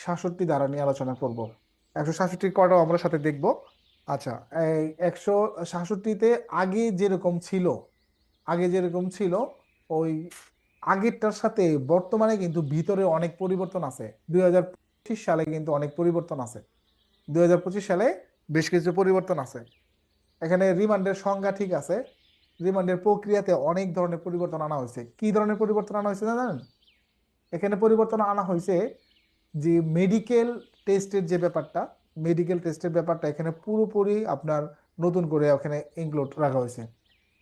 167 ধারা নিয়ে আলোচনা করব। 167 কটাও আমরা সাথে দেখব। আচ্ছা, এই 167তে আগে যেরকম ছিল, আগে যেরকম ছিল ওই আগেরটার সাথে বর্তমানে কিন্তু ভিতরে অনেক পরিবর্তন আছে। 2025 সালে কিন্তু অনেক পরিবর্তন আছে। 2025 সালে বেশ কিছু পরিবর্তন আছে। এখানে রিমান্ডের সংজ্ঞা ঠিক আছে, রিমান্ডের প্রক্রিয়াতে অনেক ধরনের পরিবর্তন আনা হয়েছে। কি ধরনের পরিবর্তন আনা হয়েছে জানেন? এখানে পরিবর্তন আনা হয়েছে যে মেডিকেল টেস্টের যে ব্যাপারটা, মেডিকেল টেস্টের ব্যাপারটা এখানে পুরোপুরি আপনার নতুন করে ওখানে ইনক্লুড রাখা হয়েছে।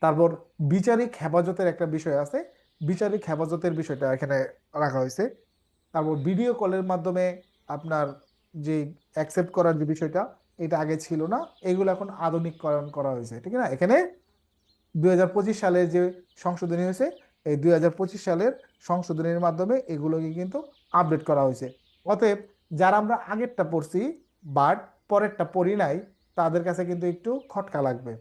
তারপর বিচারিক হেফাজতের একটা বিষয় আছে, বিচারিক হেফাজতের বিষয়টা এখানে রাখা হয়েছে। তারপর ভিডিও কলের মাধ্যমে আপনার যে অ্যাকসেপ্ট করার যে বিষয়টা, এটা আগে ছিল না, এগুলো এখন আধুনিকরণ করা হয়েছে, ঠিক না? এখানে 2025 সালের যে সংশোধনী হয়েছে, এই 2025 সালের সংশোধনীর মাধ্যমে এগুলোকে কিন্তু আপডেট করা হয়েছে। অতএব যারা আমরা আগেরটা পড়ছি বাট পরেরটা পড়ি নাই, তাদের কাছে কিন্তু একটু খটকা লাগবে।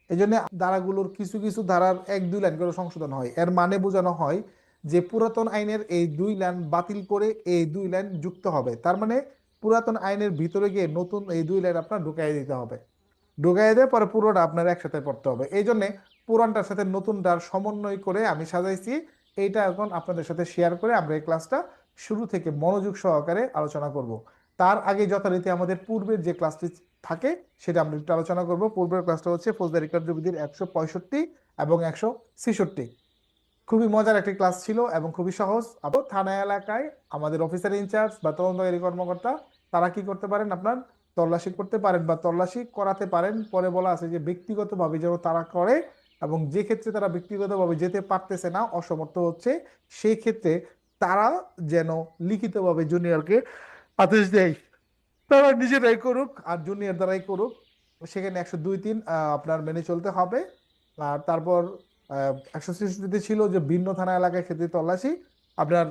এই জন্য ধারাগুলোর কিছু কিছু ধারার 1-2 লাইন করে সংশোধন হয়। এর মানে বোঝানো হয় যে পুরাতন আইনের এই 2 লাইন বাতিল করে এই 2 লাইন যুক্ত হবে। তার মানে পুরাতন আইনের ভিতরে গিয়ে নতুন এই 2 লাইন আপনার ঢুকাই দিতে হবে। ঢুকাই দিয়ে পরে পুরোটা আপনার একসাথে পড়তে হবে। এই জন্য পুরানটার সাথে নতুনটার সমন্বয় করে আমি সাজাইছি। এইটা এখন আপনাদের সাথে শেয়ার করে আমরা এই ক্লাসটা শুরু থেকে মনোযোগ সহকারে আলোচনা করব। তার আগে যথারীতি আমাদের পূর্বের যে ক্লাসটি থাকে সেটা আমরা একটু আলোচনা করব। পূর্বের ক্লাসটা হচ্ছে ফৌজদারি কার্যবিধির 165 এবং 166। খুবই মজার একটি ক্লাস ছিল এবং খুবই সহজ। আবার থানা এলাকায় আমাদের অফিসার ইনচার্জ বা তদন্তকারী কর্মকর্তা তারা কি করতে পারেন, আপনার তল্লাশি করতে পারেন বা তল্লাশি করাতে পারেন। পরে বলা আছে যে ব্যক্তিগতভাবে যেন তারা করে, এবং যে ক্ষেত্রে তারা ব্যক্তিগতভাবে যেতে পারতেছে না, অসমর্থ হচ্ছে, সেই ক্ষেত্রে তারা যেন লিখিতভাবে জুনিয়রকে আদেশ দেয় তারা নিজেরাই করুক আর জুনিয়র দ্বারাই করুক। সেখানে 102-3 আপনার মেনে চলতে হবে। আর তারপর 166 ছিল যে ভিন্ন থানা এলাকায় ক্ষেত্রে তল্লাশি, আপনার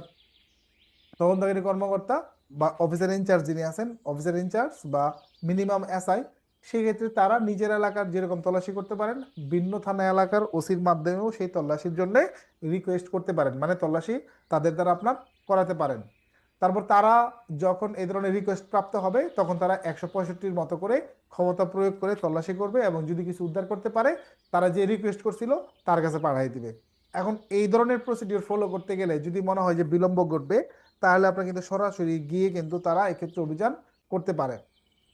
তদন্তকারী কর্মকর্তা বা অফিসার ইনচার্জ যিনি আছেন, অফিসার ইনচার্জ বা মিনিমাম এসআই, সেক্ষেত্রে তারা নিজের এলাকার যেরকম তল্লাশি করতে পারেন, ভিন্ন থানা এলাকার ওসির মাধ্যমেও সেই তল্লাশির জন্য রিকোয়েস্ট করতে পারেন, মানে তল্লাশি তাদের দ্বারা আপনার করাতে পারেন। তারপর তারা যখন এই ধরনের রিকোয়েস্ট প্রাপ্ত হবে তখন তারা 165-র মতো করে ক্ষমতা প্রয়োগ করে তল্লাশি করবে, এবং যদি কিছু উদ্ধার করতে পারে তারা যে রিকোয়েস্ট করছিল তার কাছে পাঠিয়ে দিবে। এখন এই ধরনের প্রসিডিওর ফলো করতে গেলে যদি মনে হয় যে বিলম্ব ঘটবে, তাহলে আপনার কিন্তু সরাসরি গিয়ে কিন্তু তারা এক্ষেত্রে অভিযান করতে পারে।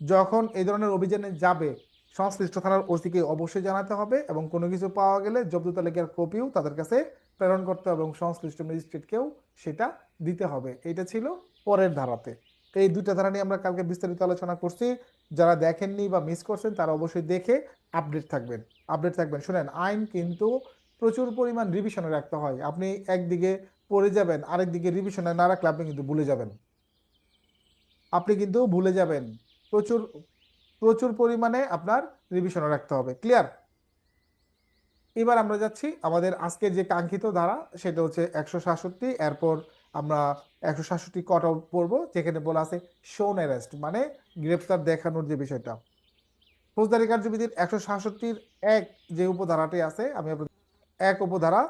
যখন এই ধরনের অভিযানে যাবে, সংশ্লিষ্ট থানার ওসিকে অবশ্যই জানাতে হবে, এবং কোনো কিছু পাওয়া গেলে জব্দ তালিকার কপিও তাদের কাছে প্রেরণ করতে হবে, এবং সংশ্লিষ্ট ম্যাজিস্ট্রেটকেও সেটা দিতে হবে। এটা ছিল পরের ধারাতে। এই দুইটা ধারা নিয়ে আমরা কালকে বিস্তারিত আলোচনা করছি। যারা দেখেননি বা মিস করছেন তারা অবশ্যই দেখে আপডেট থাকবেন। আপডেট থাকবেন। শুনেন, আইন কিন্তু প্রচুর পরিমাণ রিভিশনে রাখতে হয়। আপনি একদিকে পড়ে যাবেন, আরেকদিকে রিভিশনে না রাখলে আপনি কিন্তু ভুলে যাবেন। আপনি কিন্তু ভুলে যাবেন। প্রচুর প্রচুর পরিমাণে আপনার রিভিশনে রাখতে হবে। ক্লিয়ার? এবার আমরা যাচ্ছি আমাদের আজকের যে কাঙ্ক্ষিত ধারা, সেটা হচ্ছে 167। এরপর আমরা 167 কট আউট পড়বো, যেখানে বলা আছে শোন অ্যারেস্ট, মানে গ্রেফতার দেখানোর যে বিষয়টা। ফৌজদারি কার্যবিধির 167-র এক যে উপধারাটি আছে, আমি এক উপধারা,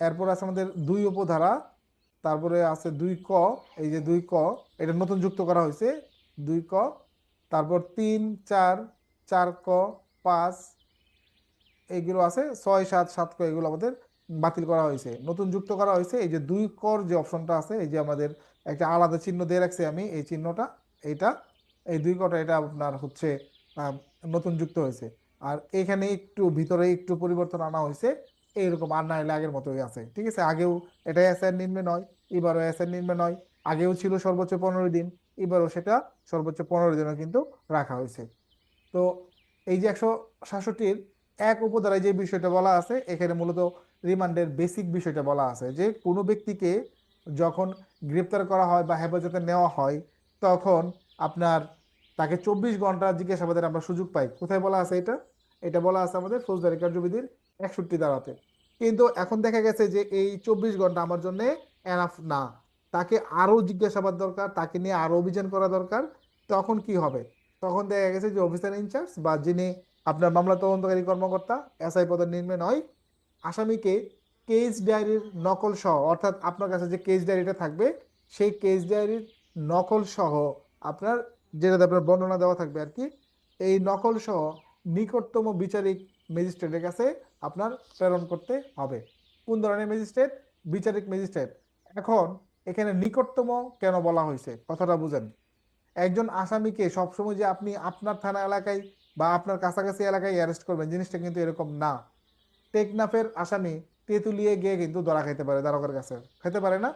এরপর আছে আমাদের 2 উপধারা, তারপরে আছে 2 ক। এই যে 2 ক, এটা নতুন যুক্ত করা হয়েছে। 2 ক, তারপর 3, 4, 4 ক, 5, এইগুলো আছে 6, 7, 7 ক, এগুলো আমাদের বাতিল করা হয়েছে, নতুন যুক্ত করা হয়েছে। এই যে 2 কর যে অপশনটা আছে, এই যে আমাদের একটা আলাদা চিহ্ন দিয়ে রাখছি আমি, এই চিহ্নটা, এইটা, এই 2 কটা, এটা আপনার হচ্ছে আহ, নতুন যুক্ত হয়েছে। আর এখানে একটু ভিতরে একটু পরিবর্তন আনা হয়েছে, এইরকম। আর না হলে আগের মতোই আছে, ঠিক আছে। আগেও এটা এসআর নিম্নে নয়, এবারও এসআর নিম্নে নয়। আগেও ছিল সর্বোচ্চ 15 দিন, এবারও সেটা সর্বোচ্চ 15 দিনও কিন্তু রাখা হয়েছে। তো এই যে 167-র এক উপধারায় যে বিষয়টা বলা আছে, এখানে মূলত রিমান্ডের বেসিক বিষয়টা বলা আছে যে কোনো ব্যক্তিকে যখন গ্রেপ্তার করা হয় বা হেফাজতে নেওয়া হয়, তখন আপনার তাকে 24 ঘন্টা জিজ্ঞাসাবাদের আমরা সুযোগ পাই। কোথায় বলা আছে এটা? এটা বলা আছে আমাদের ফৌজদারি কার্যবিধির 61 ধারাতে। কিন্তু এখন দেখা গেছে যে এই 24 ঘন্টা আমার জন্য এনাফ না, তাকে আরো জিজ্ঞাসাবাদ দরকার, তাকে নিয়ে আরো অভিযান করা দরকার। তখন কি হবে? তখন দেখা গেছে যে অফিসার ইনচার্জ বা যিনি আপনার মামলা তদন্তকারী কর্মকর্তা, এসআই পদের নিম্নে নয়, আসামিকে কেস ডায়েরির নকল সহ, অর্থাৎ আপনার কাছে যে কেস ডায়েরিটা থাকবে, সেই কেস ডায়েরির নকল সহ আপনার, যেটাতে আপনার বর্ণনা দেওয়া থাকবে আর কি, এই নকল সহ নিকটতম বিচারিক ম্যাজিস্ট্রেটের কাছে আপনার প্রেরণ করতে হবে। কোন ধরনের ম্যাজিস্ট্রেট? বিচারিক ম্যাজিস্ট্রেট। এখন এখানে নিকটতম কেন বলা হয়েছে কথাটা বুঝেন। একজন আসামিকে সবসময় যে আপনি আপনার থানা এলাকায় বা আপনার কাছাকাছি এলাকায় অ্যারেস্ট করবেন, জিনিসটা কিন্তু এরকম না। টেকনাফের আসামি তেঁতুলিয়ে গিয়ে কিন্তু ধরা খেতে পারে, দারোগার কাছে খেতে পারে না।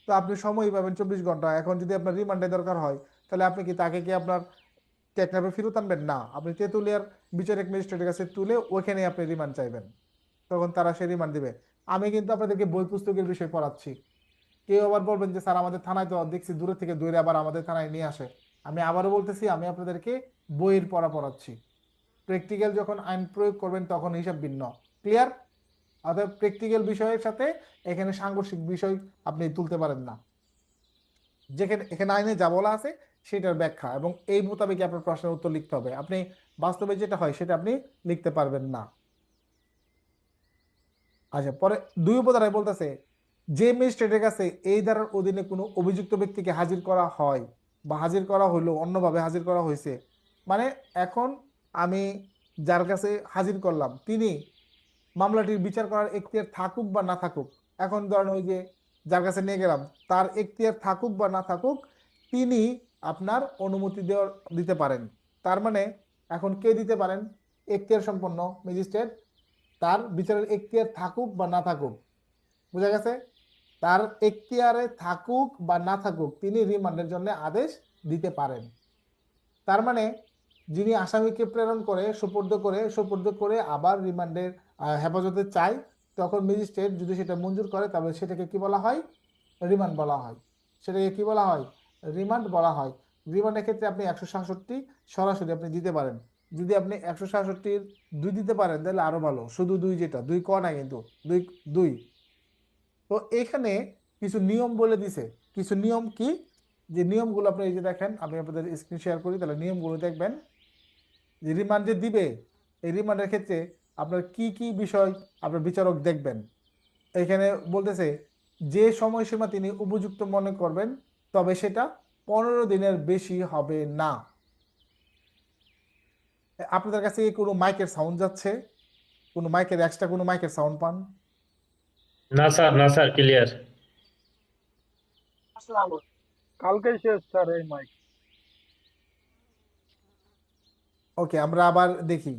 তো আপনি সময় পাবেন 24 ঘন্টা। এখন যদি আপনার রিমান্ডে দরকার হয়, তাহলে আপনি কি তাকে কি আপনার টেকনাফে ফেরত আনবেন? না, আপনি তেঁতুলিয়ার বিচারিক ম্যাজিস্ট্রেটের কাছে তুলে ওইখানে আপনি রিমান্ড চাইবেন, তখন তারা সে রিমান্ড দিবে। আমি কিন্তু আপনাদেরকে বই পুস্তকের বিষয় পড়াচ্ছি। কেউ আবার বলবেন যে স্যার আমাদের থানায় তো দেখছি দূরে থেকে দূরে আবার আমাদের থানায় নিয়ে আসে। আমি আবারও বলতেছি, আমি আপনাদেরকে বইয়ের পড়া পড়াচ্ছি। প্র্যাকটিক্যাল যখন আইন প্রয়োগ করবেন তখন হিসাব ভিন্ন। ক্লিয়ার? অর্থাৎ প্র্যাকটিক্যাল বিষয়ের সাথে এখানে সাংঘর্ষিক বিষয় আপনি তুলতে পারেন না। যেখানে এখানে আইনে যা বলা আছে সেটার ব্যাখ্যা এবং এই মোতাবেক আপনার প্রশ্নের উত্তর লিখতে হবে। আপনি বাস্তবে যেটা হয় সেটা আপনি লিখতে পারবেন না। আচ্ছা, পরে 2 উপধারায় বলতেছে, যে ম্যাজিস্ট্রেটের কাছে এই ধারার অধীনে কোনো অভিযুক্ত ব্যক্তিকে হাজির করা হয় বা হাজির করা হইলো, অন্যভাবে হাজির করা হয়েছে, মানে এখন আমি যার কাছে হাজির করলাম তিনি মামলাটির বিচার করার এখতিয়ার থাকুক বা না থাকুক, এখন ধরেন ওই যে যার কাছে নিয়ে গেলাম তার এখতিয়ার থাকুক বা না থাকুক, তিনি আপনার অনুমতি দিতে পারেন। তার মানে এখন কে দিতে পারেন? এখতিয়ার সম্পন্ন ম্যাজিস্ট্রেট, তার বিচারের এখতিয়ার থাকুক বা না থাকুক। বুঝা গেছে? তার এখতিয়ারে থাকুক বা না থাকুক তিনি রিমান্ডের জন্য আদেশ দিতে পারেন। তার মানে যিনি আসামিকে প্রেরণ করে সুপর্দ করে আবার রিমান্ডের হেফাজতে চায়, তখন ম্যাজিস্ট্রেট যদি সেটা মঞ্জুর করে তবে সেটাকে কি বলা হয়? রিমান্ড বলা হয়। সেটাকে কি বলা হয়? রিমান্ড বলা হয়। রিমান্ডের ক্ষেত্রে আপনি 167 সরাসরি আপনি দিতে পারেন। যদি আপনি 167-র 2 দিতে পারেন তাহলে আরো ভালো। শুধু 2, যেটা 2 ক না কিন্তু 2 2। তো এখানে কিছু নিয়ম বলে দিছে। কিছু নিয়ম কি, যে নিয়মগুলো আপনি এই যে দেখেন, আমি আপনাদের স্ক্রিন শেয়ার করি তাহলে নিয়মগুলো দেখবেন। যে রিমান্ড যে দিবে, এই রিমান্ডের ক্ষেত্রে আপনার কি কি বিষয় আপনার বিচারক দেখবেন। এখানে বলতেছে যে সময়সীমা তিনি উপযুক্ত মনে করবেন, তবে সেটা 15 দিনের বেশি হবে না। আপনাদের কাছে কি কোনো মাইকের সাউন্ড যাচ্ছে? কোনো মাইকের এক্সট্রা কোনো মাইকের সাউন্ড পান? না স্যার, ক্লিয়ার। কালকেই শেষ স্যার এই মাইক। ওকে, আমরা আবার দেখি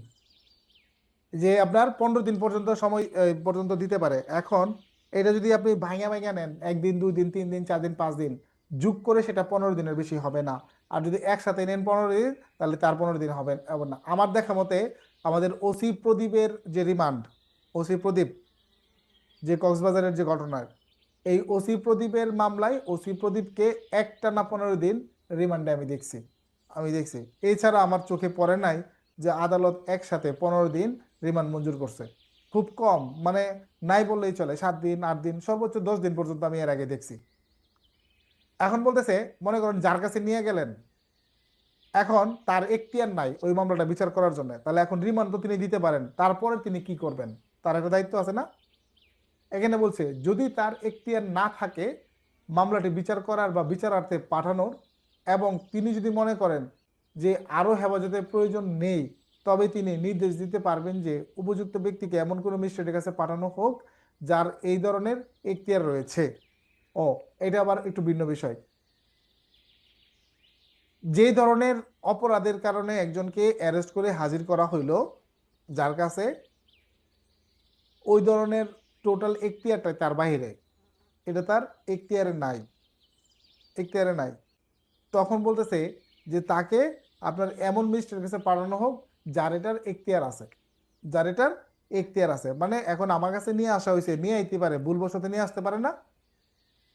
যে আপনার 15 দিন পর্যন্ত সময় পর্যন্ত দিতে পারে। এখন এটা যদি আপনি ভাঙা ভাঙা নেন, 1 দিন 2 দিন 3 দিন 4 দিন 5 দিন যোগ করে, সেটা 15 দিনের বেশি হবে না। আর যদি একসাথে নেন 15 দিন, তাহলে তার 15 দিন হবে না। আমার দেখা মতে আমাদের ওসি প্রদীপের যে রিমান্ড, ওসি প্রদীপ যে কক্সবাজারের যে ঘটনার, এই ওসি প্রদীপের মামলায় ওসি প্রদীপকে একটানা 15 দিন রিমান্ডে আমি দেখছি। এছাড়া আমার চোখে পড়ে নাই যে আদালত একসাথে 15 দিন রিমান্ড মঞ্জুর করছে। খুব কম, মানে নাই বললেই চলে, 7 দিন 8 দিন সর্বোচ্চ 10 দিন পর্যন্ত আমি এর আগে দেখছি। এখন বলতেছে, মনে করেন যার কাছে নিয়ে গেলেন, এখন তার এখতিয়ার নাই ওই মামলাটা বিচার করার জন্য, তাহলে এখন রিমান্ড তো তিনি দিতে পারেন, তারপরে তিনি কি করবেন? তার একটা দায়িত্ব আছে না? এখানে বলছে যদি তার এখতিয়ার না থাকে মামলাটি বিচার করার বা বিচারার্থে পাঠানোর, এবং তিনি যদি মনে করেন যে আরো হেফাজতের প্রয়োজন নেই, তবে তিনি নির্দেশ দিতে পারবেন যে উপযুক্ত ব্যক্তিকে এমন কোনো ম্যাজিস্ট্রেটের কাছে পাঠানো হোক যার এই ধরনের এখতিয়ার রয়েছে। ও, এটা আবার একটু ভিন্ন বিষয়। যে ধরনের অপরাধের কারণে একজনকে অ্যারেস্ট করে হাজির করা হইলো, যার কাছে ওই ধরনের টোটাল এখতিয়ারটা তার বাইরে, এটা তার এখতিয়ারে নাই, তখন বলতেছে যে তাকে আপনার এমন ম্যাজিস্ট্রেটের কাছে পাঠানো হোক যার এটার এখতিয়ার আছে। মানে এখন আমার কাছে নিয়ে আসা হয়েছে, নিয়ে আইতে পারে, ভুলবশত নিয়ে আসতে পারে না?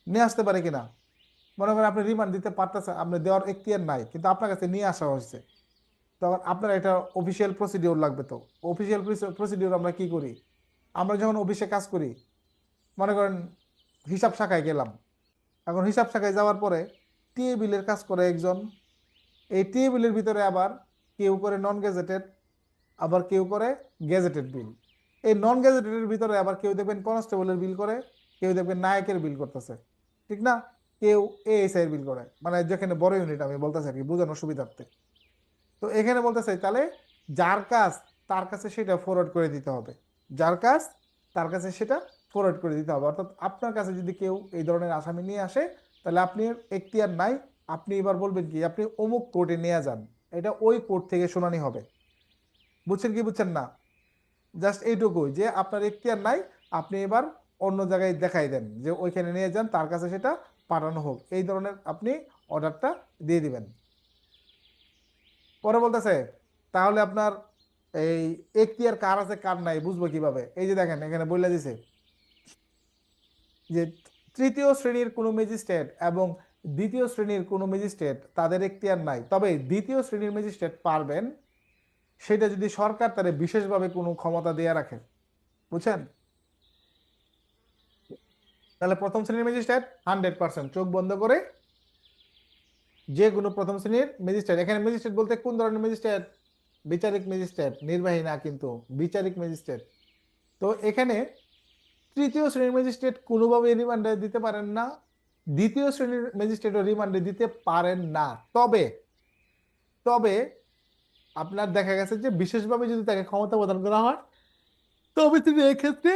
নিয়ে আসতে পারে কিনা? মনে করেন আপনি রিমান্ড দিতে পারতেছেন, আপনি দেওয়ার এখতিয়ার নাই কিন্তু আপনার কাছে নিয়ে আসা হয়েছে, তখন আপনার একটা অফিসিয়াল প্রসিডিওর লাগবে। তো অফিসিয়াল প্রসিডিওর আমরা কি করি? আমরা যখন অফিসে কাজ করি, মনে করেন হিসাব শাখায় গেলাম, এখন হিসাব শাখায় যাওয়ার পরে টিএ বিলের কাজ করে একজন, এই টিএ বিলের ভিতরে আবার কেউ করে নন গেজেটেড, আবার কেউ করে গেজেটেড বিল। এই নন গেজেটেডের ভিতরে আবার কেউ দেখবেন কনস্টেবলের বিল করে, কেউ দেখবেন নায়কের বিল করতেছে, ঠিক না? কেউ এএসআই এর বিল করে, মানে যেখানে বড় ইউনিট আমি বলতেছি আর কি বোঝানোর সুবিধার্থে। তো এখানে বলতেছে তাহলে যার কাজ তার কাছে সেটা ফরওয়ার্ড করে দিতে হবে, যার কাজ তার কাছে সেটা ফরওয়ার্ড করে দিতে হবে। অর্থাৎ আপনার কাছে যদি কেউ এই ধরনের আসামি নিয়ে আসে, তাহলে আপনি এখতিয়ার নাই, আপনি এবার বলবেন কি আপনি অমুক কোর্টে নিয়ে যান, এটা ওই কোর্ট থেকে শুনানি হবে। বুঝছেন কি বুঝছেন না? জাস্ট এইটুকুই যে আপনার এখতিয়ার নাই, আপনি এবার অন্য জায়গায় দেখাই দেন যে ওইখানে নিয়ে যান, তার কাছে সেটা পাঠানো হোক, এই ধরনের আপনি অর্ডারটা দিয়ে দিবেন। পরে বলতেছে তাহলে আপনার এই এখতিয়ার কার আছে কার নাই বুঝবো কিভাবে? এই যে দেখেন এখানে বলে দিছে যে তৃতীয় শ্রেণীর কোনো ম্যাজিস্ট্রেট এবং দ্বিতীয় শ্রেণীর কোনো ম্যাজিস্ট্রেট তাদের এখতিয়ার নাই, তবে দ্বিতীয় শ্রেণীর ম্যাজিস্ট্রেট পারবেন, সেটা যদি সরকার তাদের বিশেষভাবে কোনো ক্ষমতা দিয়ে রাখে। বুঝছেন? তাহলে প্রথম শ্রেণীর ম্যাজিস্ট্রেট 100% চোখ বন্ধ করে যে কোনো প্রথম শ্রেণীর ম্যাজিস্ট্রেট, এখানে ম্যাজিস্ট্রেট বলতে কোন ধরনের ম্যাজিস্ট্রেট? বিচারিক ম্যাজিস্ট্রেট, নির্বাহী না কিন্তু বিচারিক ম্যাজিস্ট্রেট। তো এখানে তৃতীয় শ্রেণীর ম্যাজিস্ট্রেট কোনোভাবে রিমান্ডে দিতে পারেন না, দ্বিতীয় শ্রেণীর ম্যাজিস্ট্রেটও রিমান্ডে দিতে পারেন না, তবে তবে আপনার দেখা গেছে যে বিশেষভাবে যদি তাকে ক্ষমতা প্রদান করা হয়, তবে তিনি এক্ষেত্রে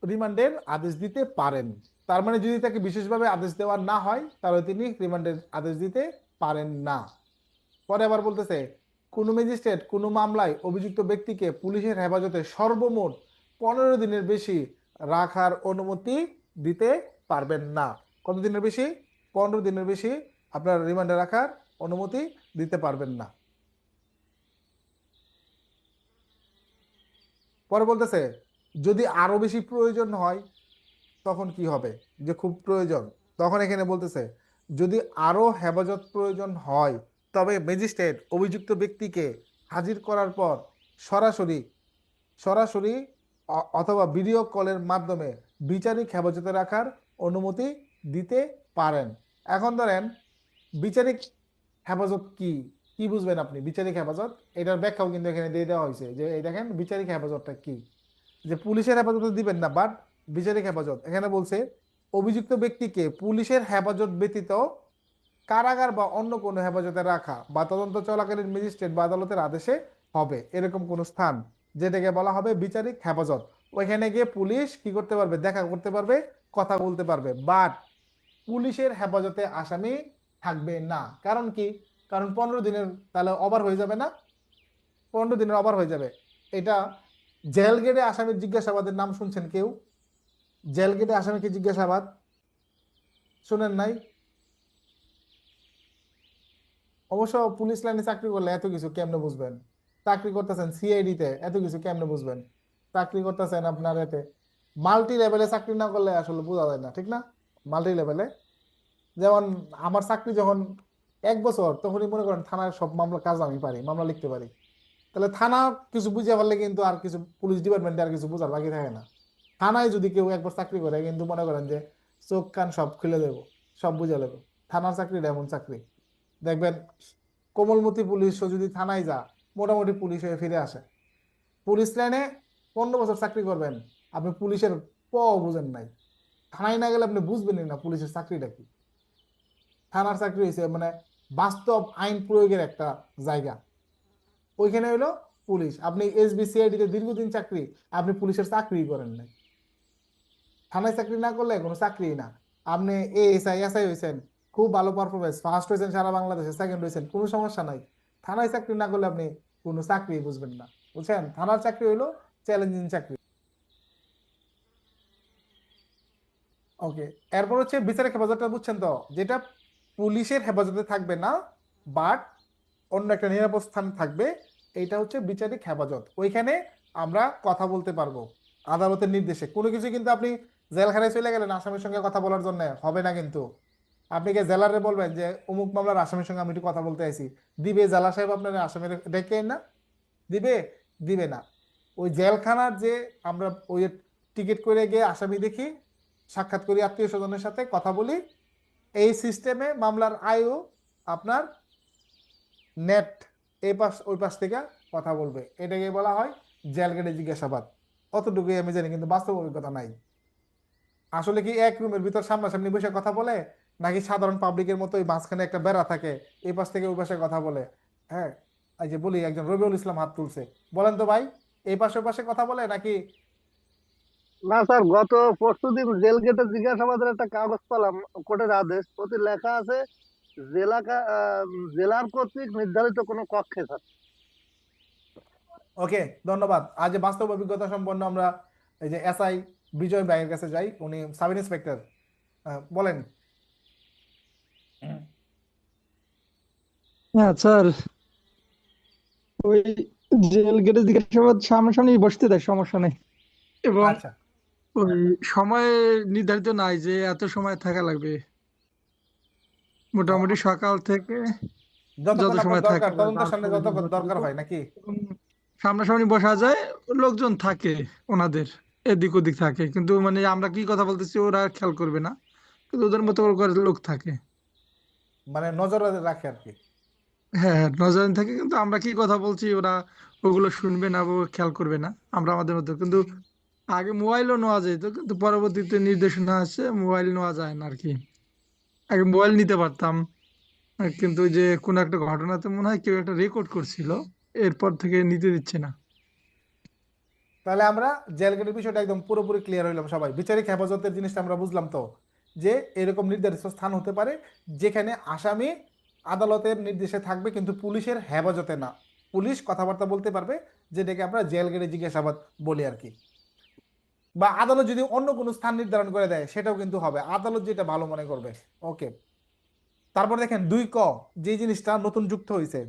রিমান্ডের আদেশ দিতে পারেন। তার মানে যদি তাকে বিশেষভাবে আদেশ দেওয়া না হয়, তাহলে তিনি রিমান্ডের আদেশ দিতে পারেন না। পরে আবার বলতেছে কোনো ম্যাজিস্ট্রেট কোনো মামলায় অভিযুক্ত ব্যক্তিকে পুলিশের হেফাজতে সর্বমোট 15 দিনের বেশি রাখার অনুমতি দিতে পারবেন না। কত দিনের বেশি? 15 দিনের বেশি আপনার রিমান্ডে রাখার অনুমতি দিতে পারবেন না। পরে বলতেছে যদি আরো বেশি প্রয়োজন হয় তখন কি হবে? যে খুব প্রয়োজন, তখন এখানে বলতেছে যদি আরো হেফাজত প্রয়োজন হয়, তবে ম্যাজিস্ট্রেট অভিযুক্ত ব্যক্তিকে হাজির করার পর সরাসরি সরাসরি অথবা ভিডিও কলের মাধ্যমে বিচারিক হেফাজতে রাখার অনুমতি দিতে পারেন। এখন ধরেন বিচারিক হেফাজত কি, কি বুঝবেন আপনি বিচারিক হেফাজত? এটার ব্যাখ্যাও কিন্তু এখানে দিয়ে দেওয়া হয়েছে যে এই দেখেন বিচারিক হেফাজতটা কি, যে পুলিশের হেফাজতে দিবেন না, বাট বিচারিক হেফাজত এখানে বলছে অভিযুক্ত ব্যক্তিকে পুলিশের হেফাজত ব্যতীত কারাগার বা অন্য কোনো হেফাজতে রাখা বা তদন্ত চলাকালীন ম্যাজিস্ট্রেট বা আদালতের আদেশে হবে এরকম কোন স্থান, যেটাকে বলা হবে বিচারিক হেফাজত। ওইখানে গিয়ে পুলিশ কি করতে পারবে? দেখা করতে পারবে, কথা বলতে পারবে, বাট পুলিশের হেফাজতে আসামি থাকবে না। কারণ কি? কারণ 15 দিনের তাহলে ওভার হয়ে যাবে না? 15 দিনের ওভার হয়ে যাবে। এটা জেল গেটে আসামির জিজ্ঞাসাবাদের নাম শুনছেন কেউ? জেল গেটে আসামিকে জিজ্ঞাসাবাদ শুনেন নাই? অবশ্য পুলিশ লাইনে চাকরি করলে এত কিছু কেমনে বুঝবেন? চাকরি করতেছেন সিআইডি তে, এত কিছু কেমনে বুঝবেন? চাকরি করতেছেন আপনার এতে মাল্টি লেভেলে, চাকরি না করলে আসলে বোঝা যায় না, ঠিক না? মাল্টি লেভেলে যেমন আমার চাকরি যখন 1 বছর, তখনই মনে করেন থানার সব মামলা কাজ আমি পারি, মামলা লিখতে পারি। তাহলে থানা কিছু বুঝে পারলে কিন্তু আর কিছু পুলিশ ডিপার্টমেন্টে আর কিছু বোঝার বাকি থাকে না। থানায় যদি কেউ একবার চাকরি করে কিন্তু মনে করেন যে চোখ কান সব খুলে দেবো, সব বুঝে নেবো। থানার চাকরিটা এমন চাকরি, দেখবেন কোমলমতি পুলিশও যদি থানায় যা মোটামুটি পুলিশ হয়ে ফিরে আসে। পুলিশ লাইনে 15 বছর চাকরি করবেন, আপনি পুলিশের প বুঝেন নাই, থানায় না গেলে আপনি বুঝবেনই না পুলিশের চাকরিটা কি। থানার চাকরি হয়েছে মানে বাস্তব আইন প্রয়োগের একটা জায়গা, ওইখানে হইলো পুলিশ। আপনি এসবিসিআইডি তে দীর্ঘদিন চাকরি, আপনি পুলিশের চাকরি করেন নাই। থানায় চাকরি না করলে কোনো চাকরি না। আপনি এএসআই এসআই হয়েছেন, খুব ভালো পারফরমেন্স, ফার্স্ট হয়েছেন সারা বাংলাদেশে, সেকেন্ড হয়েছেন, কোনো সমস্যা নাই। থানায় চাকরি না করলে আপনি কোনো চাকরি বুঝবেন না। বুঝছেন? থানার চাকরি হইলো চ্যালেঞ্জিং চাকরি। ওকে, এরপর হচ্ছে বিচারিক হেফাজতটা, বুঝছেন তো? যেটা পুলিশের হেফাজতে থাকবে না, বাট অন্য একটা নিরাপদ স্থান থাকবে, এইটা হচ্ছে বিচারিক হেফাজত। ওইখানে আমরা কথা বলতে পারবো আদালতের নির্দেশে। কোনো কিছু কিন্তু আপনি জেলখানায় চলে গেলেন আসামির সঙ্গে কথা বলার জন্য, হবে না কিন্তু। আপনি কি জেলারে বলবেন যে অমুক মামলার আসামির সঙ্গে আমি একটু কথা বলতে আইছি, দিবে জেলা সাহেব আপনার আসামির ডেকে না? দিবে? দিবে না। ওই জেলখানার যে আমরা ওই টিকিট করে গিয়ে আসামি দেখি, সাক্ষাৎ করি, আত্মীয় স্বজনের সাথে কথা বলি, এই সিস্টেমে মামলার আয়ু আপনার নেট এই পাশ ওই পাশ থেকে কথা বলবে, এটাকে বলা হয় জেল গেটে জিজ্ঞাসাবাদ। অতটুকুই আমি জানি, কিন্তু বাস্তব অভিজ্ঞতা নাই। আসলে কি এক রুমের ভিতর সামনাসামনি বসে কথা বলে নাকি সাধারণ পাবলিকের মতো ওই মাঝখানে একটা বেড়া থাকে, এই পাশ থেকে ওই পাশে কথা বলে? হ্যাঁ, এই যে বলি একজন রবিউল ইসলাম হাত তুলছে, বলেন তো ভাই, এই পাশে ওই পাশে কথা বলে নাকি? না স্যার, গত পরশুদিন রেল গেটে জিজ্ঞাসাবাদের একটা কাগজ পেলাম, কোর্টের আদেশ, ওতে লেখা আছে জেলার কর্তৃক নির্ধারিত কোনো কক্ষে স্যার। ওকে, ধন্যবাদ। আজ যে বাস্তব অভিজ্ঞতা সম্পন্ন আমরা এই যে এসআই বিজয় ভাইয়ের কাছে যাই, উনি সাব ইন্সপেক্টর, বলেন। হ্যাঁ স্যার, ওই জেল গেটে জিজ্ঞাসাবাদ সামনাসামনি বসতে দেয়, সমস্যা নেই। এবং আচ্ছা, ওই সময় নির্ধারিত নাই যে এত সময় থাকা লাগবে, মোটামুটি সকাল থেকে যত যতক্ষণ আপনার সময় দরকার, থাকা যায় তদন্তের রাত সামনে পর্যন্ত যতক্ষণ দরকার থাকবে। হয় নাকি? এবং সামনাসামনি বসা যায়, লোকজন থাকে ওনাদের, এদিক ওদিক থাকে, কিন্তু মানে আমরা কি কথা বলতেছি ওরা খেয়াল করবে না, কিন্তু ওদের মতো করে লোক থাকে। মানে নজরে রাখে আর কি। হ্যাঁ হ্যাঁ, নজরে থাকে, কিন্তু আমরা কি কথা বলছি ওরা ওগুলো শুনবে না, ও খেয়াল করবে না, আমরা আমাদের মতো। কিন্তু আগে মোবাইলও নেওয়া যেত, কিন্তু পরবর্তীতে নির্দেশনা আছে মোবাইল নেওয়া যায় না আর কি। আগে মোবাইল নিতে পারতাম, কিন্তু ওই যে কোনো একটা ঘটনাতে মনে হয় কেউ একটা রেকর্ড করছিল, এরপর থেকে নিতে দিচ্ছে না। তাহলে আমরা জেল গেটের বিষয়টা একদম পুরোপুরি ক্লিয়ার হইলাম সবাই, বিচারিক হেফাজতের জিনিসটা আমরা বুঝলাম তো, যে এরকম নির্ধারিত স্থান হতে পারে যেখানে আসামি আদালতের নির্দেশে থাকবে কিন্তু পুলিশের হেফাজতে না, পুলিশ কথাবার্তা বলতে পারবে, যেটাকে আমরা জেল গেটে জিজ্ঞাসাবাদ বলি আর কি। বা আদালত যদি অন্য কোনো স্থান নির্ধারণ করে দেয় সেটাও কিন্তু হবে, আদালত যেটা ভালো মনে করবে। ওকে, তারপর দেখেন 2 ক, যে জিনিসটা নতুন যুক্ত হয়েছে,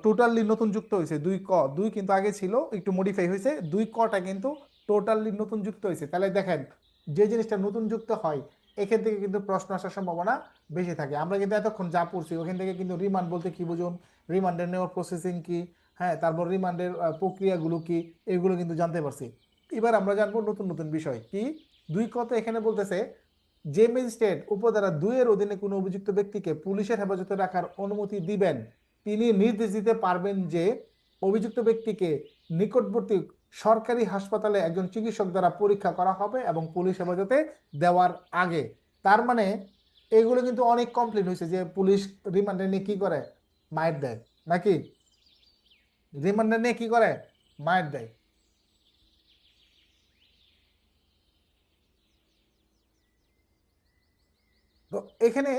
টোটালি নতুন যুক্ত হয়েছে 2 ক। 2 কিন্তু আগে ছিল, একটু মডিফাই হয়েছে, 2 কটা কিন্তু টোটালি নতুন যুক্ত হয়েছে। তাহলে দেখেন, যে জিনিসটা নতুন যুক্ত হয় এখান থেকে কিন্তু প্রশ্ন আসার সম্ভাবনা বেশি থাকে। আমরা কিন্তু এতক্ষণ যা পড়ছি ওখান থেকে কিন্তু রিমান্ড বলতে কি বুঝুন, রিমান্ডের নেওয়ার প্রসেসিং কি, হ্যাঁ, তারপর রিমান্ডের প্রক্রিয়াগুলো কি, এগুলো কিন্তু জানতে পারছি। এবার আমরা জানবো নতুন নতুন বিষয় কি। 2 ক এখানে বলতেছে, যে ম্যাজিস্ট্রেট উপধারা 2 এর অধীনে কোনো অভিযুক্ত ব্যক্তিকে পুলিশের হেফাজতে রাখার অনুমতি দিবেন, তিনি নির্দেশ দিতে পারবেন যে অভিযুক্ত ব্যক্তিকে নিকটবর্তী সরকারি হাসপাতালে একজন চিকিৎসক দ্বারা পরীক্ষা করা হবে এবং পুলিশ হেফাজতে দেওয়ার আগে। তার মানে এগুলো কিন্তু অনেক কমপ্লেন হয়েছে যে পুলিশ রিমান্ডে নিয়ে কি করে, মায়ের দেয় নাকি? রিমান্ডে নিয়ে কি করে, মায়ের দেয়। তো এখানে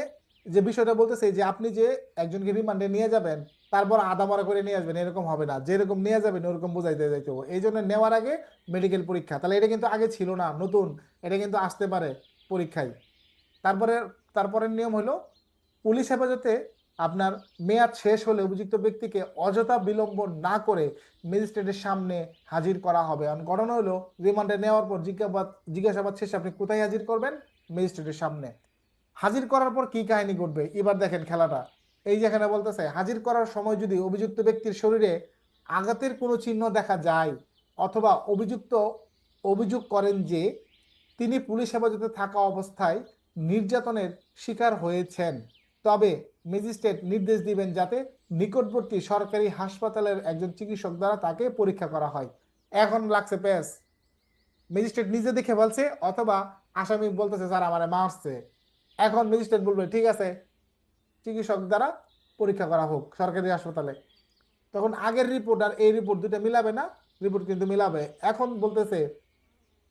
যে বিষয়টা বলতেছে যে আপনি যে একজনকে রিমান্ডে নিয়ে যাবেন তারপর আদা মরা করে নিয়ে আসবেন, এরকম হবে না, যেরকম নিয়ে যাবেন ওরকম বোঝাইতে যাইতে হবে। এই জন্য নেওয়ার আগে মেডিকেল পরীক্ষা, তাহলে এটা কিন্তু আগে ছিল না, নতুন, এটা কিন্তু আসতে পারে পরীক্ষায়। তারপরে তারপরের নিয়ম হলো, পুলিশ হেফাজতে আপনার মেয়াদ শেষ হলে অভিযুক্ত ব্যক্তিকে অযথা বিলম্ব না করে ম্যাজিস্ট্রেটের সামনে হাজির করা হবে। কারণ ঘটনা হলো, রিমান্ডে নেওয়ার পর জিজ্ঞাসাবাদ শেষে আপনি কোথায় হাজির করবেন, ম্যাজিস্ট্রেটের সামনে। হাজির করার পর কি কাহিনী ঘটবে এবার দেখেন খেলাটা। এই যেখানে বলতেছে, হাজির করার সময় যদি অভিযুক্ত ব্যক্তির শরীরে আঘাতের কোনো চিহ্ন দেখা যায় অথবা অভিযুক্ত অভিযোগ করেন যে তিনি পুলিশ হেফাজতে থাকা অবস্থায় নির্যাতনের শিকার হয়েছেন, তবে ম্যাজিস্ট্রেট নির্দেশ দিবেন যাতে নিকটবর্তী সরকারি হাসপাতালের একজন চিকিৎসক দ্বারা তাকে পরীক্ষা করা হয়। এখন লাগছে পেস, ম্যাজিস্ট্রেট নিজে দেখে বলছে অথবা আসামি বলতেছে স্যার আমারে মারছে, এখন ম্যাজিস্ট্রেট বলবে ঠিক আছে চিকিৎসক দ্বারা পরীক্ষা করা হোক সরকারি হাসপাতালে। তখন আগের রিপোর্ট আর এই রিপোর্ট দুটো মিলাবে না, রিপোর্ট কিন্তু মিলাবে। এখন বলতেছে,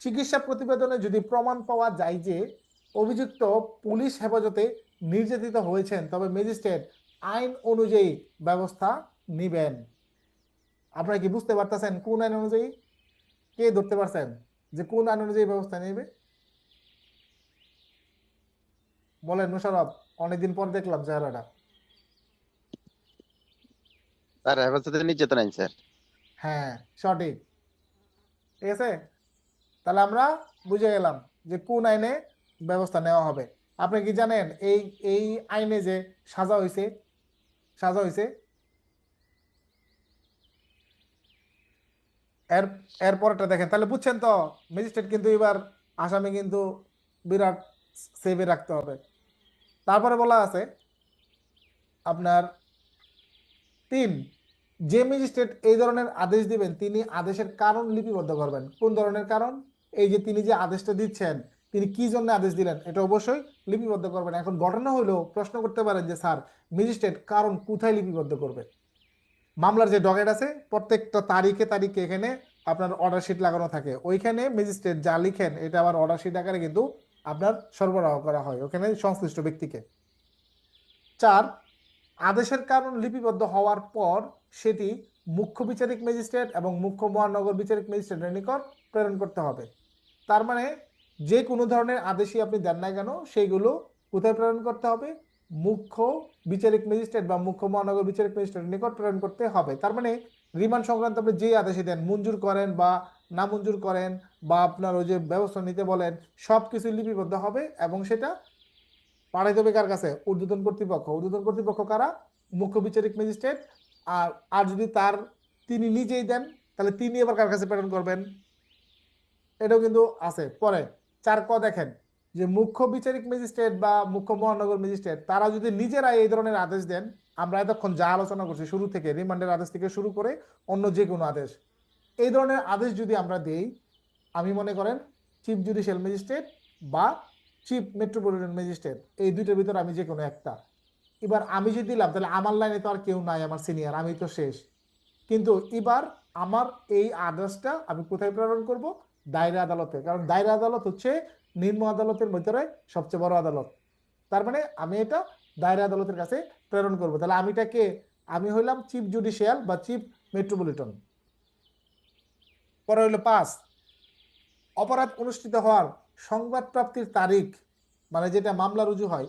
চিকিৎসা প্রতিবেদনে যদি প্রমাণ পাওয়া যায় যে অভিযুক্ত পুলিশ হেফাজতে নির্যাতিত হয়েছেন তবে ম্যাজিস্ট্রেট আইন অনুযায়ী ব্যবস্থা নিবেন। আপনারা কি বুঝতে পারতেছেন কোন আইন অনুযায়ী? কে ধরতে পারছেন যে কোন আইন অনুযায়ী ব্যবস্থা নেবে? বলেন মুশারফ, অনেকদিন পর দেখলাম চেহারাটা। স্যার হেফাজতে নির্যাতন আইন স্যার। হ্যাঁ, সঠিক। ঠিক আছে, তাহলে আমরা বুঝে গেলাম যে কোন আইনে ব্যবস্থা নেওয়া হবে। আপনি কি জানেন এই এই আইনে যে সাজা হয়েছে, সাজা হয়েছে এর এর পরেরটা দেখেন, তাহলে বুঝছেন তো ম্যাজিস্ট্রেট কিন্তু এবার আসামি কিন্তু বিরাট সেভে রাখতে হবে। তারপরে বলা আছে আপনার 3, যে ম্যাজিস্ট্রেট এই ধরনের আদেশ দিবেন তিনি আদেশের কারণ লিপিবদ্ধ করবেন। কোন ধরনের কারণ? এই যে তিনি যে আদেশটা দিচ্ছেন তিনি কি জন্য আদেশ দিলেন এটা অবশ্যই লিপিবদ্ধ করবেন। এখন ঘটনা হলো প্রশ্ন করতে পারেন যে স্যার ম্যাজিস্ট্রেট কারণ কোথায় লিপিবদ্ধ করবে? মামলার যে ডকেট আছে প্রত্যেকটা তারিখে তারিখে এখানে আপনার অর্ডার শিট লাগানো থাকে, ওইখানে ম্যাজিস্ট্রেট যা লিখেন এটা আবার অর্ডার শিট আকারে কিন্তু আপনার সরবরাহ করা হয় ওখানে সংশ্লিষ্ট ব্যক্তিকে। 4, আদেশের কারণ লিপিবদ্ধ হওয়ার পর সেটি মুখ্য বিচারিক ম্যাজিস্ট্রেট এবং মুখ্য মহানগর বিচারিক ম্যাজিস্ট্রেটের নিকট প্রেরণ করতে হবে। তার মানে যে কোনো ধরনের আদেশই আপনি দেন না কেন সেইগুলো কোথায় প্রেরণ করতে হবে? মুখ্য বিচারিক ম্যাজিস্ট্রেট বা মুখ্য মহানগর বিচারিক ম্যাজিস্ট্রেটের নিকট প্রেরণ করতে হবে। তার মানে রিমান্ড সংক্রান্ত আপনি যে আদেশই দেন, মঞ্জুর করেন বা না মঞ্জুর করেন বা আপনার ওই যে ব্যবস্থা নিতে বলেন, সব কিছু লিপিবদ্ধ হবে এবং সেটা পাঠাইতে হবে কার কাছে? ঊর্ধ্বতন কর্তৃপক্ষ। ঊর্ধ্বতন কর্তৃপক্ষ কারা? মুখ্য বিচারিক ম্যাজিস্ট্রেট। আর যদি তিনি নিজেই দেন তাহলে তিনি আবার কার কাছে প্রেরণ করবেন? এটাও কিন্তু আছে পরে। 4 ক দেখেন যে মুখ্য বিচারিক ম্যাজিস্ট্রেট বা মুখ্য মহানগর ম্যাজিস্ট্রেট তারা যদি নিজেরাই এই ধরনের আদেশ দেন, আমরা এতক্ষণ যা আলোচনা করছি শুরু থেকে রিমান্ডের আদেশ থেকে শুরু করে অন্য যে কোনো আদেশ, এই ধরনের আদেশ যদি আমরা দেই, আমি মনে করেন চিফ জুডিশিয়াল ম্যাজিস্ট্রেট বা চিফ মেট্রোপলিটন ম্যাজিস্ট্রেট এই দুইটার ভিতরে আমি যে কোনো একটা, এবার আমি যদি দিলাম তাহলে আমার লাইনে তো আর কেউ নাই, আমার সিনিয়র, আমি তো শেষ। কিন্তু এবার আমার এই আদেশটা আমি কোথায় প্রেরণ করব? দায়রা আদালতে, কারণ দায়রা আদালত হচ্ছে নিম্ন আদালতের ভিতরে সবচেয়ে বড় আদালত। তার মানে আমি এটা দায়রা আদালতের কাছে প্রেরণ করব। তাহলে আমি হইলাম চিফ জুডিশিয়াল বা চিফ মেট্রোপলিটন। পরে হইলো 5, অপরাধ অনুষ্ঠিত হওয়ার সংবাদ প্রাপ্তির তারিখ, মানে যেটা মামলা রুজু হয়।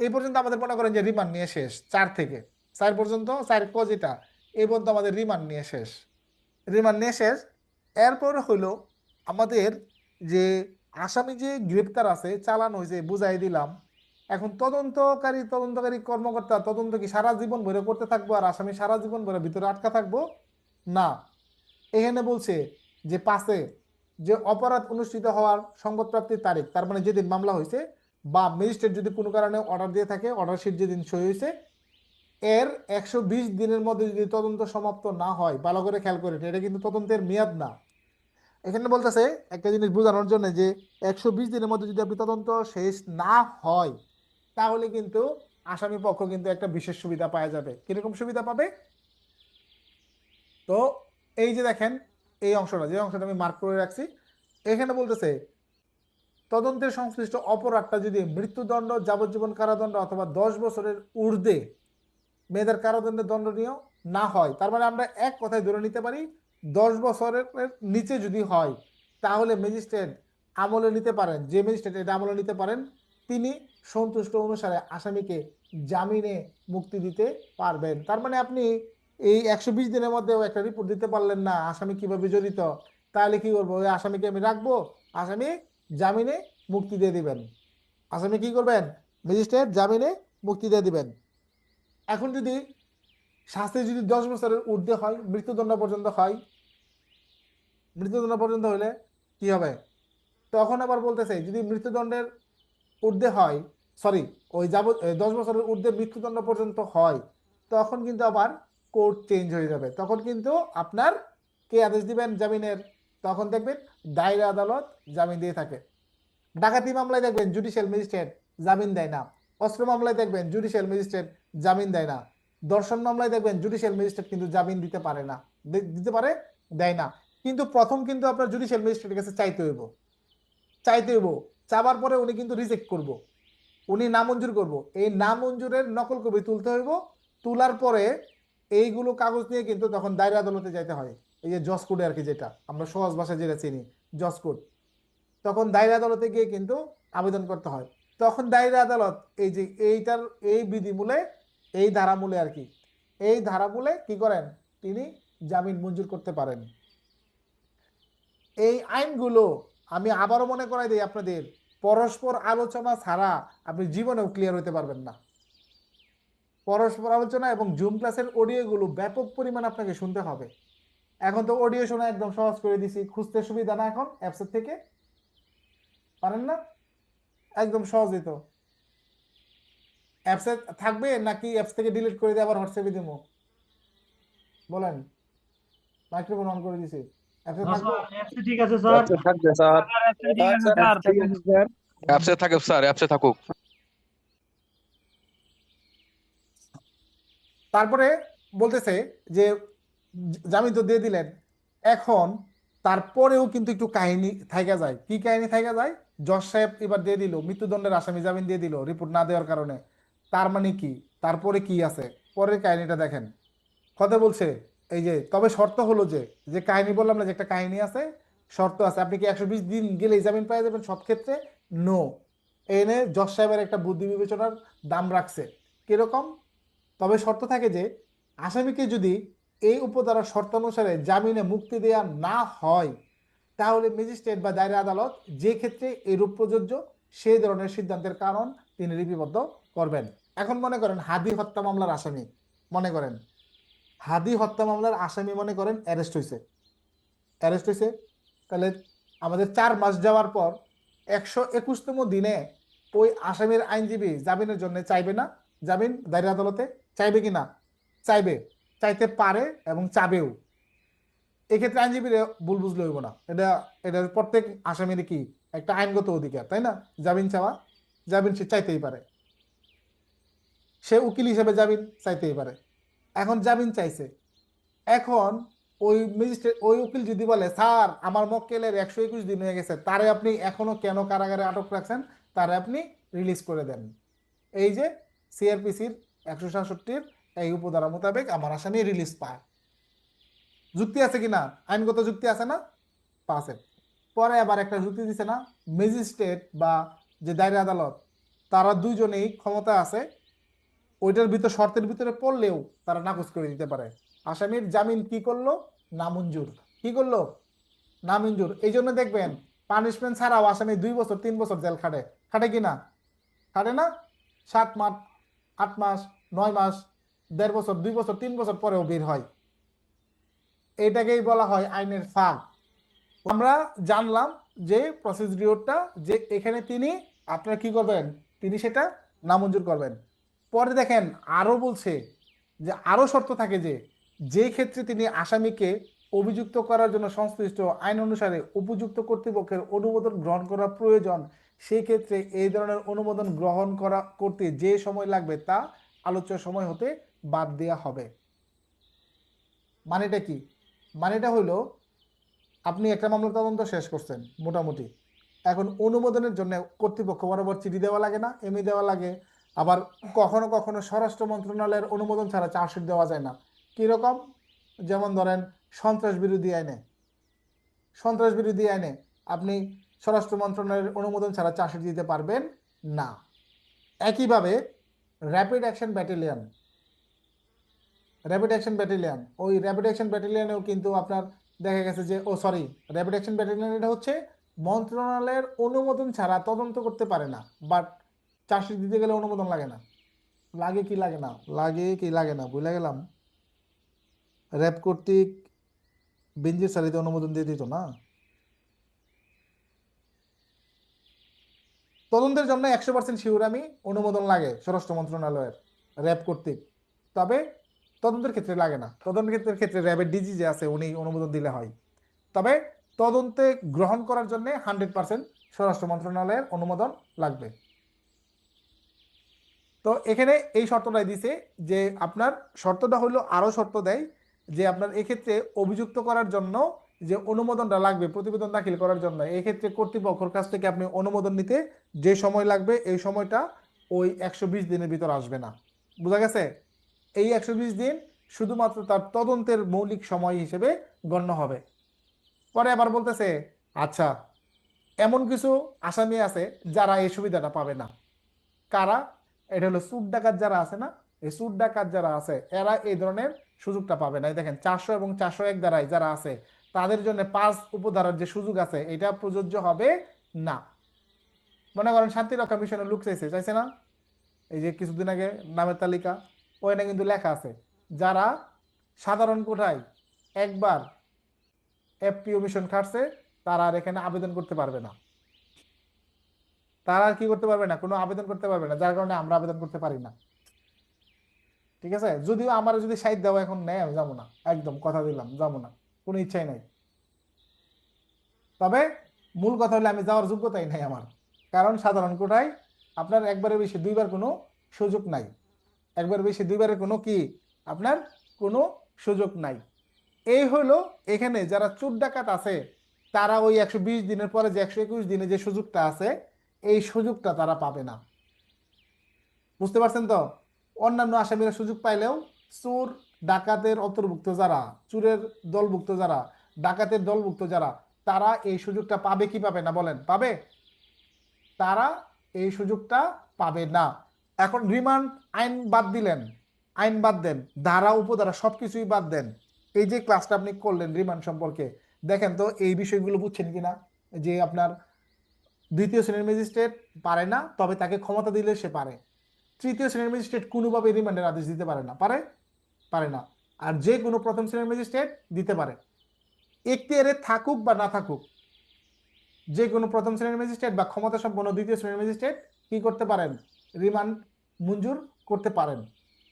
এই পর্যন্ত আমাদের মনে করেন যে রিমান্ড নিয়ে শেষ, 4 থেকে 4 পর্যন্ত 4 ক যেটা এই পর্যন্ত আমাদের রিমান্ড নিয়ে শেষ। এরপর হইলো আমাদের যে আসামি যে গ্রেপ্তার আছে, চালান হয়েছে, বুঝাই দিলাম। এখন তদন্তকারী কর্মকর্তা তদন্ত কি সারা জীবন ভরে করতে থাকবো আর আসামি সারা জীবন ভরে ভিতরে আটকা থাকবো? না, এখানে বলছে যে 5-এ যে অপরাধ অনুষ্ঠিত হওয়ার সংবাদ প্রাপ্তির তারিখ, তার মানে যেদিন মামলা হয়েছে বা ম্যাজিস্ট্রেট যদি কোনো কারণে অর্ডার দিয়ে থাকে, অর্ডার শিট যেদিন সই হয়েছে এর 120 দিনের মধ্যে যদি তদন্ত সমাপ্ত না হয়, ভালো করে খেয়াল করে, এটা কিন্তু তদন্তের মেয়াদ না। এখানে বলতেছে একটা জিনিস বোঝানোর জন্য যে 120 দিনের মধ্যে যদি আপনি তদন্ত শেষ না হয় তাহলে কিন্তু আসামি পক্ষ কিন্তু একটা বিশেষ সুবিধা পাওয়া যাবে। কিরকম সুবিধা পাবে? তো এই যে দেখেন এই অংশটা, যে অংশটা আমি মার্ক করে রাখছি, এখানে বলতেছে তদন্তের সংশ্লিষ্ট অপরাধটা যদি মৃত্যুদণ্ড, যাবজ্জীবন কারাদণ্ড অথবা 10 বছরের ঊর্ধ্বে মেয়েদের কারাদণ্ডের দণ্ডনীয় না হয়, তার মানে আমরা এক কথায় ধরে নিতে পারি 10 বছরের নিচে যদি হয় তাহলে ম্যাজিস্ট্রেট আমলে নিতে পারেন, যে ম্যাজিস্ট্রেট এটা আমলে নিতে পারেন তিনি সন্তুষ্ট অনুসারে আসামিকে জামিনে মুক্তি দিতে পারবেন। তার মানে আপনি এই 120 দিনের মধ্যেও একটা রিপোর্ট দিতে পারলেন না আসামি কিভাবে জড়িত, তাহলে কি করবো? ওই আসামিকে আমি রাখবো, আসামি জামিনে মুক্তি দিয়ে দিবেন। আসামি কি করবেন? ম্যাজিস্ট্রেট জামিনে মুক্তি দিয়ে দিবেন। এখন যদি শাস্তি যদি 10 বছরের ঊর্ধ্বে হয়, মৃত্যুদণ্ড পর্যন্ত হয়, মৃত্যুদণ্ড পর্যন্ত হলে কি হবে? তখন আবার বলতেছে যদি মৃত্যুদণ্ডের ঊর্ধ্বে হয়, সরি ওই 10 বছরের ঊর্ধ্বে মৃত্যুদণ্ড পর্যন্ত হয়, তখন কিন্তু আবার কোর্ট চেঞ্জ হয়ে যাবে। তখন কিন্তু আপনার কে আদেশ দিবেন জামিনের? তখন দেখবেন দায়রা আদালত জামিন দিয়ে থাকে। ডাকাতি মামলায় দেখবেন জুডিশিয়াল ম্যাজিস্ট্রেট জামিন দেয় না। অস্ত্র মামলায় দেখবেন জুডিশিয়াল ম্যাজিস্ট্রেট জামিন দেয় না। দর্শন মামলায় দেখবেন জুডিশিয়াল ম্যাজিস্ট্রেট কিন্তু জামিন দিতে পারে না, দিতে পারে, দেয় না। কিন্তু প্রথম কিন্তু আপনার জুডিশিয়াল ম্যাজিস্ট্রেটের কাছে চাইতে হইব, চাবার পরে উনি কিন্তু রিজেক্ট করব, উনি নামঞ্জুর করব। এই নামঞ্জুরের নকল কপি তুলতে হইব, তোলার পরে এইগুলো কাগজ নিয়ে কিন্তু তখন দায়রা আদালতে যাইতে হয়। এই যে জজ কোডে আর কি, যেটা আমরা সহজ ভাষায় যেটা চিনি জজ কোড, তখন দায়রা আদালতে গিয়ে কিন্তু আবেদন করতে হয়। তখন দায়রা আদালত এই যে এই বিধিমূলে, এই ধারামূলে আর কি, এই ধারামূলে কি করেন? তিনি জামিন মঞ্জুর করতে পারেন। এই আইনগুলো আমি আবারও মনে করাই দিই আপনাদের, পরস্পর আলোচনা ছাড়া আপনি জীবনেও ক্লিয়ার হতে পারবেন না। পরস্পর আলোচনা এবং জুম ক্লাসের অডিওগুলো ব্যাপক পরিমাণ আপনাকে শুনতে হবে। এখন তো অডিও শোনা একদম সহজ করে দিছি, খুঁজতে সুবিধা না এখন অ্যাপসের থেকে? পারেন না? একদম সহজই তো। অ্যাপসে থাকবে নাকি অ্যাপস থেকে ডিলিট করে দিয়ে আবার হোয়াটসঅ্যাপে দেবো? বলেন, মাইক্রোফোন অন করে দিছি। অ্যাবসেন্ট থাকবো? ঠিক আছে স্যার, থাকবে স্যার। ঠিক আছে স্যার। অ্যাপসে থাকুক স্যার, অ্যাপসে থাকুক। তারপরে বলতেছে যে জামিন তো দিয়ে দিলেন, এখন তারপরেও কিন্তু একটু কাহিনী থাইকা যায়। কি কাহিনী থাইকা যায়? জজ সাহেব এবার দিয়ে দিল, মৃত্যুদণ্ডের আসামি জামিন দিয়ে দিল রিপোর্ট না দেওয়ার কারণে। তার মানে কি, তারপরে কি আছে পরের কাহিনীটা দেখেন। কথা বলছে এই যে, তবে শর্ত হলো যে, যে কাহিনী বললাম না যে একটা কাহিনী আছে, শর্ত আছে। আপনি কি 120 দিন গেলেই জামিন পাওয়া যাবেন সব ক্ষেত্রে? নো। এনে জজ সাহেবের একটা বুদ্ধি বিবেচনার দাম রাখছে। কিরকম? তবে শর্ত থাকে যে আসামিকে যদি এই উপধারার শর্তানুসারে জামিনে মুক্তি দেয়া না হয়, তাহলে ম্যাজিস্ট্রেট বা দায়রা আদালত যে ক্ষেত্রে এরূপ প্রযোজ্য সেই ধরনের সিদ্ধান্তের কারণ তিনি লিপিবদ্ধ করবেন। এখন মনে করেন হাদি হত্যা মামলার আসামি, মনে করেন হাদি হত্যা মামলার আসামি মনে করেন অ্যারেস্ট হয়েছে, তাহলে আমাদের 4 মাস যাওয়ার পর 121তম দিনে ওই আসামির আইনজীবী জামিনের জন্য চাইবে না? জামিন দায়রা আদালতে চাইবে কি না? চাইবে, চাইতে পারে এবং চাবেও। এক্ষেত্রে আইনজীবীর ভুল বুঝলে হইব না। এটা এটা প্রত্যেক আসামির কি একটা আইনগত অধিকার, তাই না? জামিন চাওয়া, জামিন সে চাইতেই পারে, সে উকিল হিসেবে জামিন চাইতেই পারে। এখন জামিন চাইছে, এখন ওই ম্যাজিস্ট্রেট ওই উকিল যদি বলে স্যার আমার মক্কেলের 121 দিন হয়ে গেছে, তারে আপনি এখনো কেন কারাগারে আটক রাখছেন, তারে আপনি রিলিজ করে দেন। এই যে সিআরপিসির 167-র এই উপধারা মোতাবেক আমার আসামি রিলিজ পায়। যুক্তি আছে কিনা? আইনগত যুক্তি আছে না? পাশে পরে আবার একটা যুক্তি দিছে না, ম্যাজিস্ট্রেট বা যে দায়রা আদালত তারা দুইজনেই ক্ষমতা আছে ওইটার ভিতর শর্তের ভিতরে পড়লেও তারা নাকচ করে দিতে পারে। আসামির জামিন কি করলো? নামঞ্জুর। কি করলো? নামঞ্জুর। এই জন্য দেখবেন পানিশমেন্ট ছাড়াও আসামি 2 বছর 3 বছর জেল খাটে, খাটে কিনা? খাটে না? 7 মাস 8 মাস 9 মাস 1.5 বছর 2 বছর 3 বছর পরেও বের হয়। এটাকেই বলা হয় আইনের ফাঁক। আমরা জানলাম যে প্রসিডিওরটা, যে এখানে তিনি আপনারা কি করবেন, তিনি সেটা নামঞ্জুর করবেন। পরে দেখেন আরো বলছে যে আরো শর্ত থাকে যে, যে ক্ষেত্রে তিনি আসামিকে অভিযুক্ত করার জন্য সংশ্লিষ্ট আইন অনুসারে উপযুক্ত কর্তৃপক্ষের অনুমোদন গ্রহণ করা প্রয়োজন, সেই ক্ষেত্রে এই ধরনের অনুমোদন গ্রহণ করতে যে সময় লাগবে তা আলোচ্য সময় হতে বাদ দেওয়া হবে। মানেটা কি? মানেটা হইলো আপনি একটা মামলা তদন্ত শেষ করছেন মোটামুটি, এখন অনুমোদনের জন্য কর্তৃপক্ষ বরাবর চিঠি দেওয়া লাগে না? এমনি দেওয়া লাগে। আবার কখনো কখনো স্বরাষ্ট্র মন্ত্রণালয়ের অনুমোদন ছাড়া চার্জশিট দেওয়া যায় না। কিরকম? যেমন ধরেন সন্ত্রাস বিরোধী আইনে আপনি স্বরাষ্ট্র মন্ত্রণালয়ের অনুমোদন ছাড়া চার্জশিট দিতে পারবেন না। একইভাবে র্যাপিড অ্যাকশন ব্যাটালিয়ন, ওই র্যাপিড অ্যাকশন ব্যাটালিয়নেও কিন্তু আপনার দেখা গেছে যে, র্যাপিড অ্যাকশন ব্যাটালিয়ন এটা হচ্ছে মন্ত্রণালয়ের অনুমোদন ছাড়া তদন্ত করতে পারে না, বাট চার্জশিট দিতে গেলে অনুমোদন লাগে না। লাগে কি লাগে না ভুলে গেলাম। র্যাব কর্তৃক বেঞ্জির সারিতে অনুমোদন দিয়ে দিত না। তদন্তের জন্য 100% শিওর আমি অনুমোদন লাগে স্বরাষ্ট্র মন্ত্রণালয়ের র্যাব কর্তৃক, তবে তদন্তের ক্ষেত্রে লাগে না। তদন্তের ক্ষেত্রে র্যাবের ডিজি যে আছে উনি অনুমোদন দিলে হয়। তবে তদন্তে গ্রহণ করার জন্য 100% স্বরাষ্ট্র মন্ত্রণালয়ের অনুমোদন লাগবে। তো এখানে এই শর্তটাই দিছে যে আপনার শর্তটা হলো, আরো শর্ত দেয় যে আপনার এক্ষেত্রে অভিযুক্ত করার জন্য যে অনুমোদনটা লাগবে প্রতিবেদন দাখিল করার জন্য, এক্ষেত্রে কর্তৃপক্ষের কাছ থেকে আপনি অনুমোদন নিতে যে সময় লাগবে এই সময়টা ওই 120 দিনের ভিতর আসবে না। বোঝা গেছে? এই 120 দিন শুধুমাত্র তার তদন্তের মৌলিক সময় হিসেবে গণ্য হবে। পরে আবার বলতেছে আচ্ছা এমন কিছু আসামি আছে যারা এই সুবিধাটা পাবে না। কারা? এটা হলো সুদ ডাকাত যারা আছে না, এই সুদ ডাকাত যারা আছে এরা এই ধরনের সুযোগটা পাবে না। দেখেন 400 এবং 401 ধারায় যারা আছে তাদের জন্য 5 উপধারার যে সুযোগ আছে এটা প্রযোজ্য হবে না। মনে করেন শান্তিরক্ষা মিশনের লোক চাইছে না, এই যে কিছুদিন আগে নামের তালিকা, ওখানে কিন্তু লেখা আছে যারা সাধারণ কোঠায় একবার এফপিও মিশন খাটছে তারা আর এখানে আবেদন করতে পারবে না। তারা আর কি করতে পারবে না? কোনো আবেদন করতে পারবে না, যার কারণে আমরা আবেদন করতে পারি না। ঠিক আছে? যদিও আমার যদি সাইড দেওয়া এখন নেই, আমি যাবো না, একদম কথা দিলাম যাবো না, কোনো ইচ্ছাই নাই। তবে মূল কথা হলো আমি যাওয়ার যোগ্যতাই নাই আমার, কারণ সাধারণ কোটায় আপনার একবারের বেশি দুইবার কোনো সুযোগ নাই, একবার বেশি দুইবারের কোনো কি আপনার কোনো সুযোগ নাই। এই হলো এখানে যারা চোর ডাকাত আছে তারা ওই 120 দিনের পরে যে 121 দিনে যে সুযোগটা আছে এই সুযোগটা তারা পাবে না। বুঝতে পারছেন তো? অন্যান্য আসামিরা সুযোগ পাইলেও চোর ডাকাতের অন্তর্ভুক্ত যারা, চোরের দলভুক্ত যারা, ডাকাতের দলভুক্ত যারা, তারা এই সুযোগটা পাবে কি পাবে না বলেন? পাবে? তারা এই সুযোগটা পাবে না। এখন রিমান্ড আইন বাদ দিলেন, আইন বাদ দেন, ধারা উপধারা সবকিছুই বাদ দেন, এই যে ক্লাসটা আপনি করলেন রিমান্ড সম্পর্কে, দেখেন তো এই বিষয়গুলো বুঝছেন কিনা? যে আপনার দ্বিতীয় শ্রেণীর ম্যাজিস্ট্রেট পারে না, তবে তাকে ক্ষমতা দিলে সে পারে। তৃতীয় শ্রেণীর ম্যাজিস্ট্রেট কোনোভাবে রিমান্ডের আদেশ দিতে পারে না, পারে? পারে না। আর যে কোনো প্রথম শ্রেণীর ম্যাজিস্ট্রেট দিতে পারে, এখতিয়ারে থাকুক বা না থাকুক। যে কোনো প্রথম শ্রেণীর ম্যাজিস্ট্রেট বা ক্ষমতা সম্পন্ন দ্বিতীয় শ্রেণীর ম্যাজিস্ট্রেট কি করতে পারেন? রিমান্ড মঞ্জুর করতে পারেন,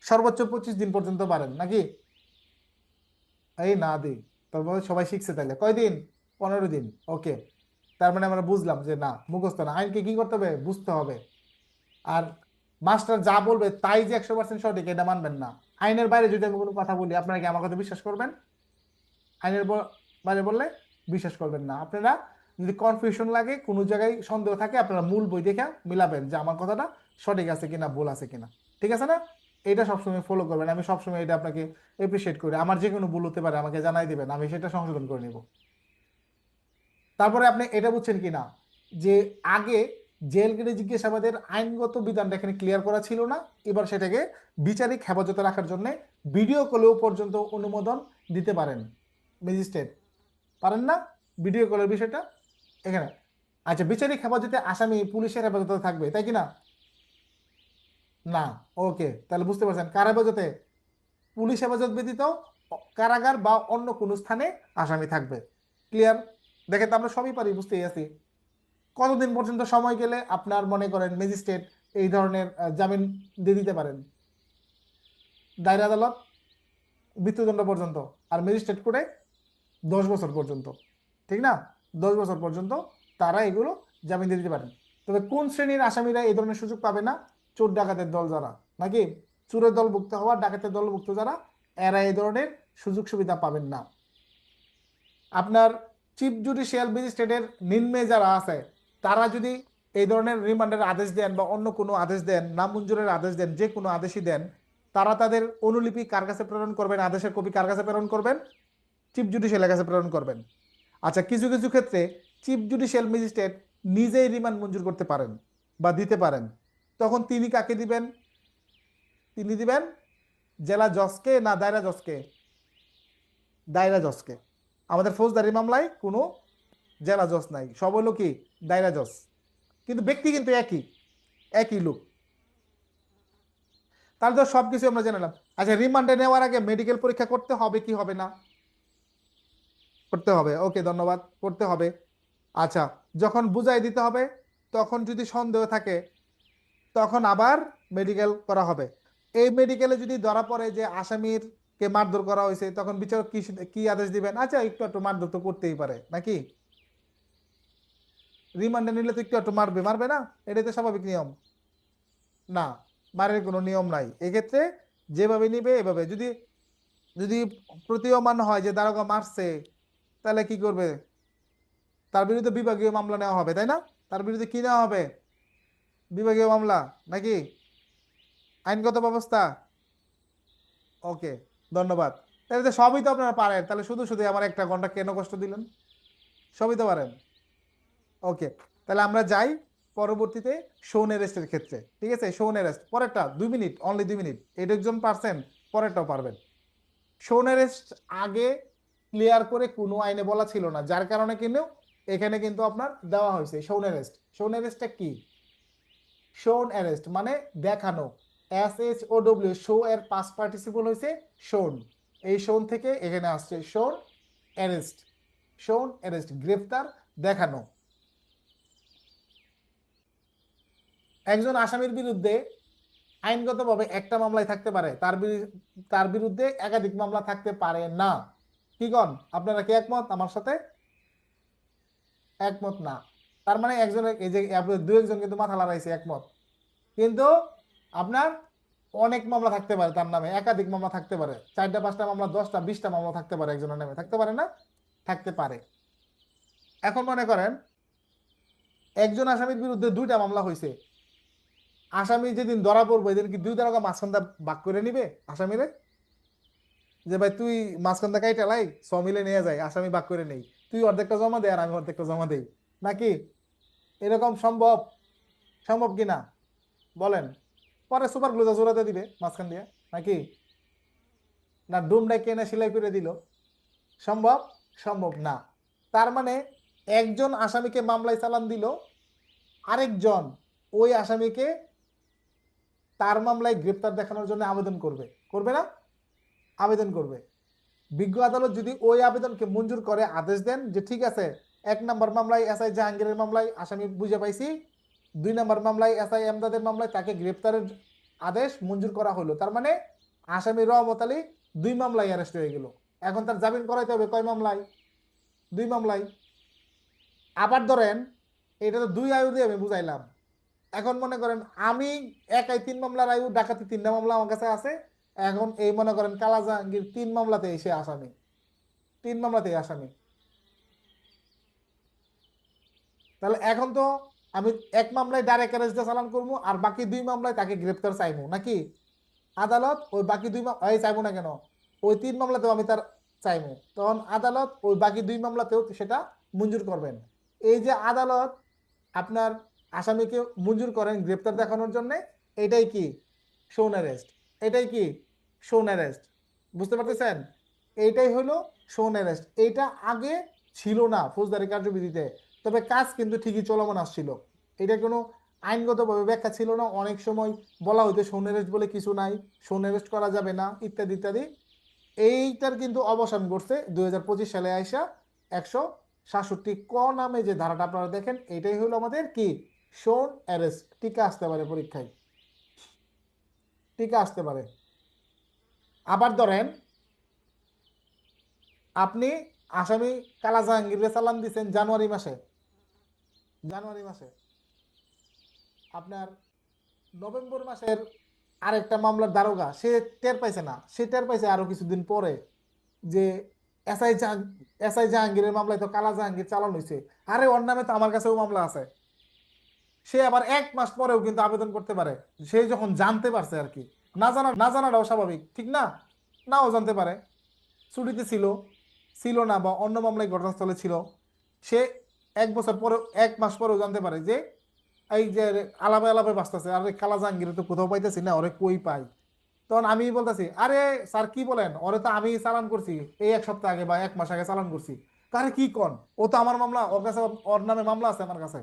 সর্বোচ্চ 25 দিন পর্যন্ত পারেন, নাকি? এই না দিই, তারপরে সবাই শিখছে তাহলে কয়দিন? 15 দিন। ওকে, তার মানে আমরা বুঝলাম যে না মুখস্থ না, আইনকে কি করতে হবে? বুঝতে হবে। আর মাস্টার যা বলবে তাই যে 100% সঠিক এটা মানবেন না। আইনের বাইরে যদি আমি কোনো কথা বলি আপনারা কি আমার কথা বিশ্বাস করবেন? আইনের বাইরে বললে বিশ্বাস করবেন না। আপনারা যদি কনফিউশন লাগে, কোনো জায়গায় সন্দেহ থাকে, আপনারা মূল বই দেখে মিলাবেন যে আমার কথাটা সঠিক আছে কিনা, ভুল আছে কিনা। ঠিক আছে না? এটা সবসময় ফলো করবেন। আমি সবসময় এটা আপনাকে এপ্রিসিয়েট করি। আমার যে কোনো ভুল হতে পারে, আমাকে জানাই দিবেন, আমি সেটা সংশোধন করে নেব। তারপরে আপনি এটা বুঝছেন কিনা যে আগে জেল গেটে জিজ্ঞাসাবাদের আইনগত বিধানটা এখানে ক্লিয়ার করা ছিল না, এবার সেটাকে বিচারিক হেফাজতে রাখার জন্য ভিডিও কলেও পর্যন্ত অনুমোদন দিতে পারেন ম্যাজিস্ট্রেট। পারেন না ভিডিও কলের বিষয়টা এখানে? আচ্ছা, বিচারিক হেফাজতে আসামি পুলিশের হেফাজতে থাকবে, তাই কি না? না। ওকে, তাহলে বুঝতে পারছেন কার হেফাজতে? পুলিশ হেফাজত ব্যতীত কারাগার বা অন্য কোনো স্থানে আসামি থাকবে। ক্লিয়ার? দেখেন তো আমরা সবই পারি, বুঝতেই আছি। কতদিন পর্যন্ত সময় গেলে আপনার মনে করেন ম্যাজিস্ট্রেট এই ধরনের জামিন দিয়ে দিতে পারেন? দায়রা আদালত মৃত্যুদণ্ড পর্যন্ত, আর ম্যাজিস্ট্রেট কোর্টে 10 বছর পর্যন্ত, ঠিক না? 10 বছর পর্যন্ত তারা এগুলো জামিন দিয়ে দিতে পারেন। তবে কোন শ্রেণীর আসামিরা এই ধরনের সুযোগ পাবে না? চোর ডাকাতের দল যারা, নাকি চোরের দলভুক্ত হওয়া, ডাকাতের দলভুক্ত যারা, এরা এই ধরনের সুযোগ সুবিধা পাবেন না। আপনার চিফ জুডিশিয়াল ম্যাজিস্ট্রেটের নিম্নে যারা আছে তারা যদি এই ধরনের রিমান্ডের আদেশ দেন বা অন্য কোনো আদেশ দেন, নামঞ্জুরের আদেশ দেন, যে কোনো আদেশই দেন, তারা তাদের অনুলিপি কার কাছে প্রেরণ করবেন? আদেশের কপি কার কাছে প্রেরণ করবেন? চিফ জুডিশিয়ালের কাছে প্রেরণ করবেন। আচ্ছা, কিছু কিছু ক্ষেত্রে চিফ জুডিশিয়াল ম্যাজিস্ট্রেট নিজেই রিমান্ড মঞ্জুর করতে পারেন বা দিতে পারেন। তখন তিনি কাকে দিবেন? তিনি দিবেন জেলা জজকে না দায়রা জজকে? দায়রা জজকে। আমাদের ফৌজদারি মামলায় কোনো জেলা জজ নাই, সব হলো কি দায়রা জজ, কিন্তু ব্যক্তি কিন্তু একই, একই লোক। তাহলে তো সবকিছু আমরা জানালাম। আচ্ছা, রিমান্ডে নেওয়ার আগে মেডিকেল পরীক্ষা করতে হবে কি হবে না? করতে হবে। ওকে, ধন্যবাদ, করতে হবে। আচ্ছা, যখন বুঝাই দিতে হবে তখন যদি সন্দেহ থাকে তখন আবার মেডিকেল করা হবে। এই মেডিকেলে যদি ধরা পড়ে যে আসামির কে মারধর করা হয়েছে, তখন বিচারক কি কি আদেশ দিবেন? আচ্ছা, একটু একটু মারধর তো করতেই পারে, নাকি? রিমান্ডে নিলে তো একটু একটু মারবে, মারবে না? এটাই তো স্বাভাবিক নিয়ম না? মারের কোনো নিয়ম নাই এক্ষেত্রে, যেভাবে নিবে এভাবে। যদি যদি প্রতীয়মান হয় যে দারোগা মারছে, তাহলে কি করবে? তার বিরুদ্ধে বিভাগীয় মামলা নেওয়া হবে, তাই না? তার বিরুদ্ধে কি নেওয়া হবে? বিভাগীয় মামলা, নাকি আইনগত ব্যবস্থা। ওকে, ধন্যবাদ। তাহলে সবই তো আপনারা পারেন, তাহলে শুধু শুধু আমার 1 ঘন্টা কেন কষ্ট দিলেন? সবই তো পারেন। ওকে, তাহলে আমরা যাই পরবর্তীতে শোন অ্যারেস্টের ক্ষেত্রে। ঠিক আছে, শোন অ্যারেস্ট পরেরটা 2 মিনিট, অনলি 2 মিনিট, এটা একজন পারছেন, পরেরটাও পারবেন। শোন অ্যারেস্ট আগে ক্লিয়ার করে কোনো আইনে বলা ছিল না, যার কারণে কিন্তু এখানে কিন্তু আপনার দেওয়া হয়েছে শোন অ্যারেস্ট। শোন অ্যারেস্টটা কি? শোন অ্যারেস্ট মানে দেখানো, SHOW, শো এর পাস্ট পার্টিসিপল হয়েছে শোন। এই শোন থেকে এখানে আসছে শোন অ্যারেস্ট। শোন অ্যারেস্ট গ্রেফতার, দেখানো। একজন আসামির বিরুদ্ধে আইনগতভাবে একটা মামলায় থাকতে পারে, তার বিরুদ্ধে একাধিক মামলা থাকতে পারে না। কি কন আপনারা, কি একমত আমার সাথে? একমত না। তার মানে একজনের এই যে দু একজন কিন্তু মাথা লড়াইছে একমত, কিন্তু আপনার অনেক মামলা থাকতে পারে তার নামে, একাধিক মামলা থাকতে পারে, 4টা 5টা মামলা 10টা 20টা মামলা থাকতে পারে একজনের নামে, থাকতে পারে না? থাকতে পারে। এখন মনে করেন একজন আসামির বিরুদ্ধে 2টা মামলা হয়েছে, আসামি যেদিন ধরা পড়বো এদিন কি 2 তারকা মাঝখানটা ভাগ করে নিবে আসামিরে, যে ভাই তুই মাঝখানটা কাইটা লাই, মিলে নিয়ে যায়, আসামি ভাগ করে নেই, তুই অর্ধেকটা জমা দে আর আমি অর্ধেকটা জমা দেই, নাকি? এরকম সম্ভব? সম্ভব কি না বলেন? পরে সুপার গ্লুজা জোড়াতে দিবে মাঝখান দিয়ে, নাকি? না ডুমডাই কেনে সেলাই করে দিল? সম্ভব? সম্ভব না। তার মানে একজন আসামিকে মামলায় চালান দিল, আরেকজন ওই আসামিকে তার মামলায় গ্রেপ্তার দেখানোর জন্য আবেদন করবে, করবে না? আবেদন করবে। বিজ্ঞ আদালত যদি ওই আবেদনকে মঞ্জুর করে আদেশ দেন যে ঠিক আছে, 1 নম্বর মামলায় এসআই জাহাঙ্গীরের মামলায় আসামি বুঝে পাইছি, 2 নম্বর মামলায় এসআই এমদাদের মামলায় তাকে গ্রেপ্তারের আদেশ মঞ্জুর করা হলো, তার মানে আসামি রহমত আলী 2 মামলায় অ্যারেস্ট হয়ে গেল। এখন তার জামিন করাইতে হবে কয় মামলায়? 2 মামলায়। আবার ধরেন এটা তো 2 আয়ু দিয়ে আমি বুঝাইলাম, এখন মনে করেন আমি একাই 3 মামলার আয়ু, ডাকাতি 3টা মামলা আমার কাছে আছে, এখন এই মনে করেন কালা জাহাঙ্গীর 3 মামলাতে এসে আসামি, 3 মামলাতে আসামি। তাহলে এখন তো আমি 1 মামলায় ডাইরেক্ট অ্যারেস্ট দিয়ে চালান করবো, আর বাকি 2 মামলায় তাকে গ্রেপ্তার চাইবো, নাকি? আদালত ওই বাকি 2 চাইবো না কেন, ওই 3 মামলাতেও আমি তার চাইবো, তখন আদালত ওই বাকি 2 মামলাতেও সেটা মঞ্জুর করবেন। এই যে আদালত আপনার আসামিকে মঞ্জুর করেন গ্রেপ্তার দেখানোর জন্য, এটাই কি? শোন অ্যারেস্ট। এটাই কি? শোন অ্যারেস্ট। বুঝতে পারতেছেন? এইটাই হলো শোন অ্যারেস্ট। এইটা আগে ছিল না ফৌজদারি কার্যবিধিতে, তবে কাজ কিন্তু ঠিকই চলমান আসছিল। এটা কোনো আইনগতভাবে ব্যাখ্যা ছিল না, অনেক সময় বলা হইতো শোন অ্যারেস্ট বলে কিছু নাই, শোন অ্যারেস্ট করা যাবে না, ইত্যাদি ইত্যাদি। এইটার কিন্তু অবসান ঘটছে 2025 সালে আইসা 167 ক নামে যে ধারাটা আপনারা দেখেন, এটাই হলো আমাদের কি? শোন অ্যারেস্ট। টিকা আসতে পারে পরীক্ষায়, টিকা আসতে পারে। আবার ধরেন আপনি আসামি কালা জাহাঙ্গীরের চালান দিচ্ছেন জানুয়ারি মাসে, জানুয়ারি মাসে আপনার নভেম্বর মাসের আরেকটা মামলার দারোগা সে টের পাইছে না, সে টের পাইছে আরো কিছুদিন পরে যে এসআই জাহাঙ্গীরের মামলায় তো কালা জাহাঙ্গীর চালান হয়েছে, আরে ওর নামে তো আমার কাছেও মামলা আছে। সে আবার 1 মাস পরেও কিন্তু আবেদন করতে পারে, সে যখন জানতে পারছে আর কি। না জানাটাও স্বাভাবিক, ঠিক না? নাও জানতে পারে, ছুটিতে ছিল, ছিল না, বা অন্য মামলায় ঘটনাস্থলে ছিল, সে 1 বছর পরে 1 মাস পরেও জানতে পারে যে এই যে আলাপে আলাপে বাঁচতেছে, আরে কালা জাহাঙ্গীর তো কোথাও পাইতেছি না, ওরে কই পাই? তখন আমি বলতেছি আরে স্যার কি বলেন, ওরে তো আমি চালান করছি এই 1 সপ্তাহ আগে বা 1 মাস আগে চালান করছি। আরে কি কন, ও তো আমার মামলা, ওর কাছে ওর নামে মামলা আছে আমার কাছে।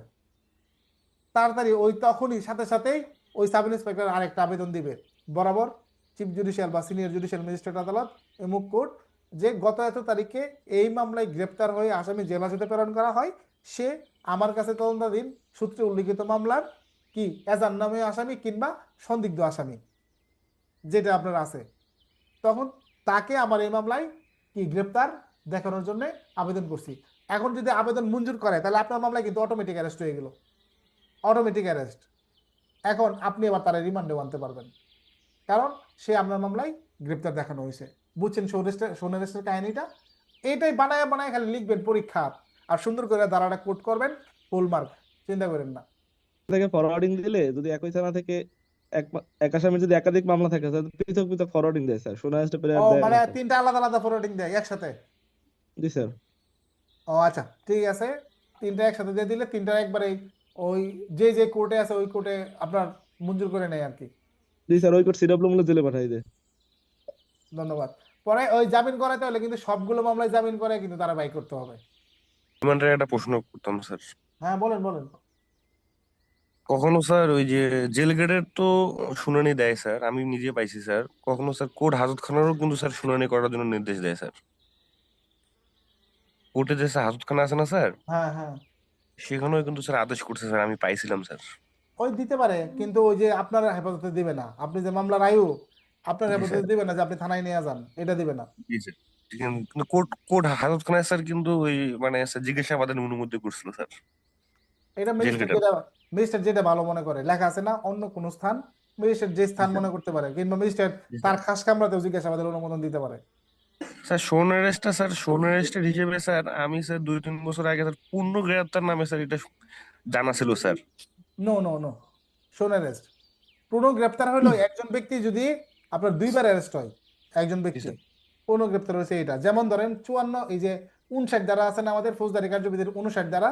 তাড়াতাড়ি ওই তখনই সাথে সাথেই ওই সাব ইন্সপেক্টর আরেকটা আবেদন দিবে বরাবর চিফ জুডিশিয়াল বা সিনিয়র জুডিশিয়াল ম্যাজিস্ট্রেট আদালত মুখ কোর্ট, যে গত এত তারিখে এই মামলায় গ্রেপ্তার হয়ে আসামি জেল হাজতে প্রেরণ করা হয়, সে আমার কাছে তদন্তাধীন সূত্রে উল্লিখিত মামলার কি এজার নামে আসামি কিংবা সন্দিগ্ধ আসামি যেটা আপনার আছে, তখন তাকে আমার এই মামলায় কি গ্রেপ্তার দেখানোর জন্য আবেদন করছি। এখন যদি আবেদন মঞ্জুর করে তাহলে আপনার মামলায় কিন্তু অটোমেটিক অ্যারেস্ট হয়ে গেল, অটোমেটিক অ্যারেস্ট। এখন আপনি আবার তারা রিমান্ডেও আনতে পারবেন, কারণ সে আপনার মামলায় গ্রেপ্তার দেখানো হয়েছে। বুঝছেন শোন অ্যারেস্টের কাহিনীটা? এইটাই বানায় বানায় খালি লিখবেন পরীক্ষা, আর সুন্দর করে ধারাটা কোট করবেন, ফুল মার্ক, চিন্তা করেন না। থেকে ফরওয়ার্ডিং দিলে যদি একই থানা থেকে এক আসামির যদি একাধিক মামলা থাকে তাহলে পৃথক পৃথক ফরওয়ার্ডিং দেয় স্যার, সোনা আসতে পেরে ও দেয় মানে না স্যার। 3টা আলাদা আলাদা ফরওয়ার্ডিং দেয় একসাথে? জি স্যার। ও আচ্ছা ঠিক আছে, 3টা একসাথে দিয়ে দিলে 3টা একবারে ওই যে কোর্টে আছে ওই কোর্টে আপনার মঞ্জুর করে নেয় আর কি। জি স্যার, ওই কোর্ট সিডব্লিউ মূল্য জেলে পাঠাই দেয়। ধন্যবাদ। পরে ওই জামিন করাতে হলে কিন্তু সবগুলো মামলায় জামিন করে কিন্তু তারা বাই করতে হবে। রিমান্ডের একটা প্রশ্ন করতাম স্যার। হ্যাঁ বলেন বলেন। কখনো স্যার ওই যে জেল গেটের তো শুনানি দেয় স্যার, আমি নিজে পাইছি স্যার। কখনো স্যার কোর্ট হাজতখানারও কিন্তু স্যার শুনানি করার জন্য নির্দেশ দেয় স্যার। কোর্টে যে স্যার হাজতখানা আছে না স্যার, হ্যাঁ হ্যাঁ সেখানেও কিন্তু স্যার আদেশ করছে স্যার, আমি পাইছিলাম স্যার। ওই দিতে পারে, কিন্তু ওই যে আপনার হেফাজতে দিবে না, আপনি যে মামলার আয়ু আপনার জি হেফাজতে স্যার, দিবে না যে আপনি থানায় নিয়ে যান, এটা দিবে না। জি স্যার। কিন্তু কোর্ট কোর্ট হাজতখানায় স্যার কিন্তু ওই মানে স্যার জিজ্ঞাসাবাদের অনুমতি করছিল স্যার এটা জেল গেটের। ম্যাজিস্ট্রেট যেটা ভালো মনে করে, লেখা আছে না অন্য কোন স্থান, ম্যাজিস্ট্রেট যে স্থান মনে করতে পারে, কিংবা ম্যাজিস্ট্রেট তার খাস কামরাতেও জিজ্ঞাসাবাদের অনুমোদন দিতে পারে। স্যার শোন অ্যারেস্টের হিসেবে স্যার আমি স্যার 2-3 বছর আগে স্যার পূর্ণ গ্রেপ্তার নামে স্যার এটা জানা ছিল স্যার। নো নো নো, শোন অ্যারেস্ট পূর্ণ গ্রেপ্তার হলো একজন ব্যক্তি যদি আপনার দুইবার অ্যারেস্ট হয়, একজন ব্যক্তি স্যার। পূর্ণ গ্রেপ্তার হয়েছে এটা। যেমন ধরেন 54 এই যে 59 ধারা আছে না আমাদের ফৌজদারি কার্যবিধির 59 ধারা,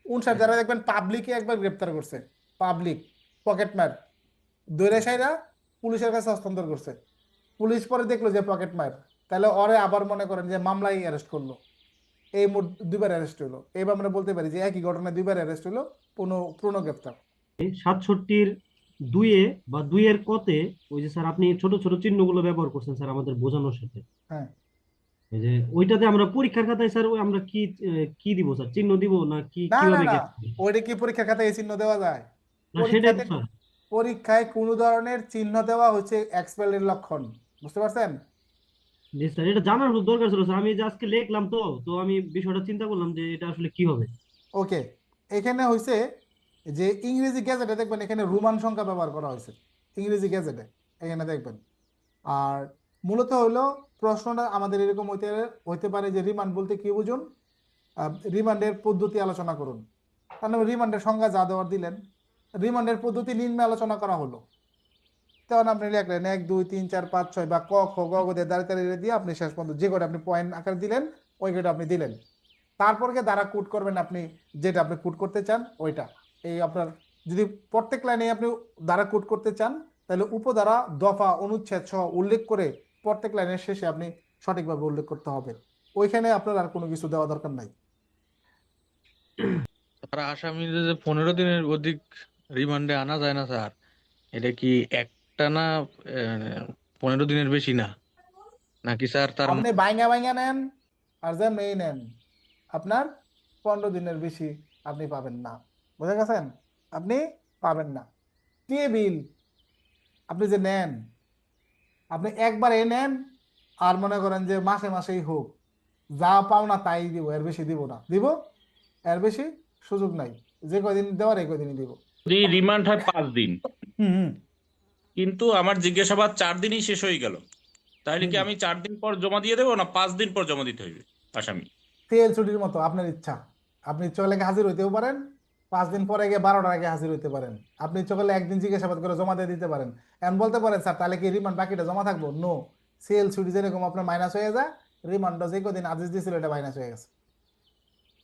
59 ধারা দেখবেন পাবলিকে একবার গ্রেপ্তার করছে, পাবলিক পকেট মার দৈরা সাইরা পুলিশের কাছে হস্তান্তর করছে, পুলিশ পরে দেখলো যে পকেট মার, তাহলে ওরে আবার মনে করেন যে মামলায় অ্যারেস্ট করলো, এই মোট দুইবার অ্যারেস্ট হলো। এইবার আমরা বলতে পারি যে একই ঘটনায় দুইবার অ্যারেস্ট হলো, পূর্ণ গ্রেপ্তার। 67 দুইয়ে বা দুইয়ের কতে ওই যে স্যার আপনি ছোট ছোট চিহ্নগুলো ব্যবহার করছেন স্যার আমাদের বোঝানোর সাথে, হ্যাঁ এই যে ওইটাতে আমরা পরীক্ষার খাতায় স্যার ওই আমরা কি দিব স্যার, চিহ্ন দিব না কি না না কিভাবে না, গেছে? ওইটা কি পরীক্ষার খাতায় এই চিহ্ন দেওয়া যায়? না সেটাই তো পরীক্ষাতে স্যার। পরীক্ষায় কোনো ধরনের চিহ্ন দেওয়া হচ্ছে এক্সপায়ারের লক্ষণ, বুঝতে পারছেন? জি স্যার, এটা জানার দরকার ছিল স্যার, আমি যে আজকে লিখলাম তো তো আমি বিষয়টা চিন্তা করলাম যে এটা আসলে কি হবে। ওকে, এখানে হয়েছে যে ইংরেজি গ্যাজেটে দেখবেন এখানে রোমান সংখ্যা ব্যবহার করা হয়েছে, ইংরেজি গ্যাজেটে এখানে দেখবেন। আর মূলত হলো প্রশ্নটা আমাদের এরকম হইতে পারে যে রিমান্ড বলতে কি বুঝুন, রিমান্ডের পদ্ধতি আলোচনা করুন। তাহলে রিমান্ডের সংজ্ঞা যা দেওয়ার দিলেন, রিমান্ডের পদ্ধতি নিম্নে আলোচনা করা হলো, তখন আপনি লিখলেন 1 2 3 4 5 6 বা ক খ গ ঘ দিয়ে দাঁড়িয়ে দাঁড়িয়ে দিয়ে আপনি শেষ পর্যন্ত যে কটা আপনি পয়েন্ট আকারে দিলেন ওই কটা আপনি দিলেন। তারপরকে দ্বারা কোড করবেন আপনি যেটা আপনি কোড করতে চান ওইটা। এই আপনার যদি প্রত্যেক লাইনে আপনি দ্বারা কোড করতে চান তাহলে উপদ্বারা দফা অনুচ্ছেদ সহ উল্লেখ করে প্রত্যেক লাইনের শেষে আপনি সঠিকভাবে উল্লেখ করতে হবে, ওইখানে আপনার আর কোনো কিছু দেওয়া দরকার নাই। স্যার আসামিদের যে 15 দিনের অধিক রিমান্ডে আনা যায় না স্যার, এটা কি একটানা 15 দিনের বেশি না নাকি স্যার তার আপনি বাইঙ্গা বাইঙ্গা নেন আর যেমনি নেন, আপনার 15 দিনের বেশি আপনি পাবেন না, বুঝে গেছেন? আপনি পাবেন না। টেবিল আপনি যে নেন, আপনি একবার নেন আর মনে করেন যে মাসে মাসেই হোক, যা পাও না তাই দিব, এর বেশি দিব না, দিব এর বেশি সুযোগ নাই, যে কয়দিন দেওয়ার এই কয়দিনই দিব। যদি রিমান্ড হয় 5 দিন, হুম কিন্তু আমার জিজ্ঞাসাবাদ 4 দিনই শেষ হয়ে গেল, তাহলে কি হুম, আমি 4 দিন পর জমা দিয়ে দেবো না 5 দিন পর জমা দিতে হইবে আসামি? তেল ছুটির মতো আপনার ইচ্ছা, আপনি চলে হাজির হইতেও পারেন, 5 দিন পরে গিয়ে 12টার আগে হাজির হইতে পারেন, আপনি চলে একদিন জিজ্ঞাসাবাদ করে জমা দিয়ে দিতে পারেন। এখন বলতে পারেন স্যার তাহলে কি রিমান্ড বাকিটা জমা থাকবো? নো, সেল ছুটি যেরকম আপনার মাইনাস হয়ে যায়, রিমান্ডটা যে কদিন আদেশ দিয়েছিল এটা মাইনাস হয়ে গেছে।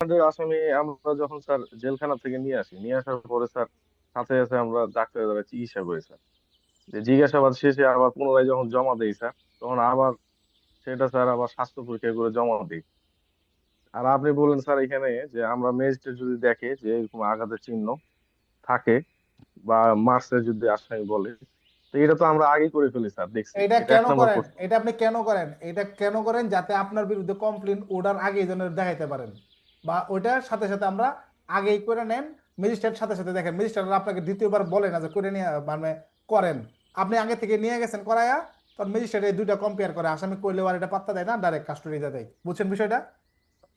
আমাদের আসামি আমরা যখন স্যার জেলখানা থেকে নিয়ে আসার পরে স্যার সাথে সাথে আমরা ডাক্তারের দ্বারা চিকিৎসা করি স্যার। যে জিজ্ঞাসাবাদ শেষে আবার পুনরায় যখন জমা দেই স্যার, তখন আবার সেটা স্যার আবার স্বাস্থ্য পরীক্ষা করে জমা দিই। আর আপনি বললেন স্যার এখানে যে আমরা ম্যাজিস্ট্রেট যদি দেখে যে এরকম আঘাতের চিহ্ন থাকে বা মার্কসে যদি আসামি বলে, তো এটা তো আমরা আগে করে ফেলি স্যার, দেখছি এটা এটা কেন 1 নম্বর করেন, প্রশ্ন। এটা আপনি কেন করেন, এটা কেন করেন যাতে আপনার বিরুদ্ধে কমপ্লেন অর্ডার আগে যেন দেখাইতে পারেন, বা ওইটার সাথে সাথে আমরা আগেই করে নেন, ম্যাজিস্ট্রেট সাথে সাথে দেখেন, ম্যাজিস্ট্রেট আপনাকে দ্বিতীয়বার বলে না যে করে নিয়ে মানে করেন, আপনি আগে থেকে নিয়ে গেছেন করায়া, তখন ম্যাজিস্ট্রেট এই দুইটা কম্পেয়ার করে, আসামি করলেও আর এটা পাত্তা দেয় না, ডাইরেক্ট কাস্টডিতে দেয়। বুঝছেন বিষয়টা?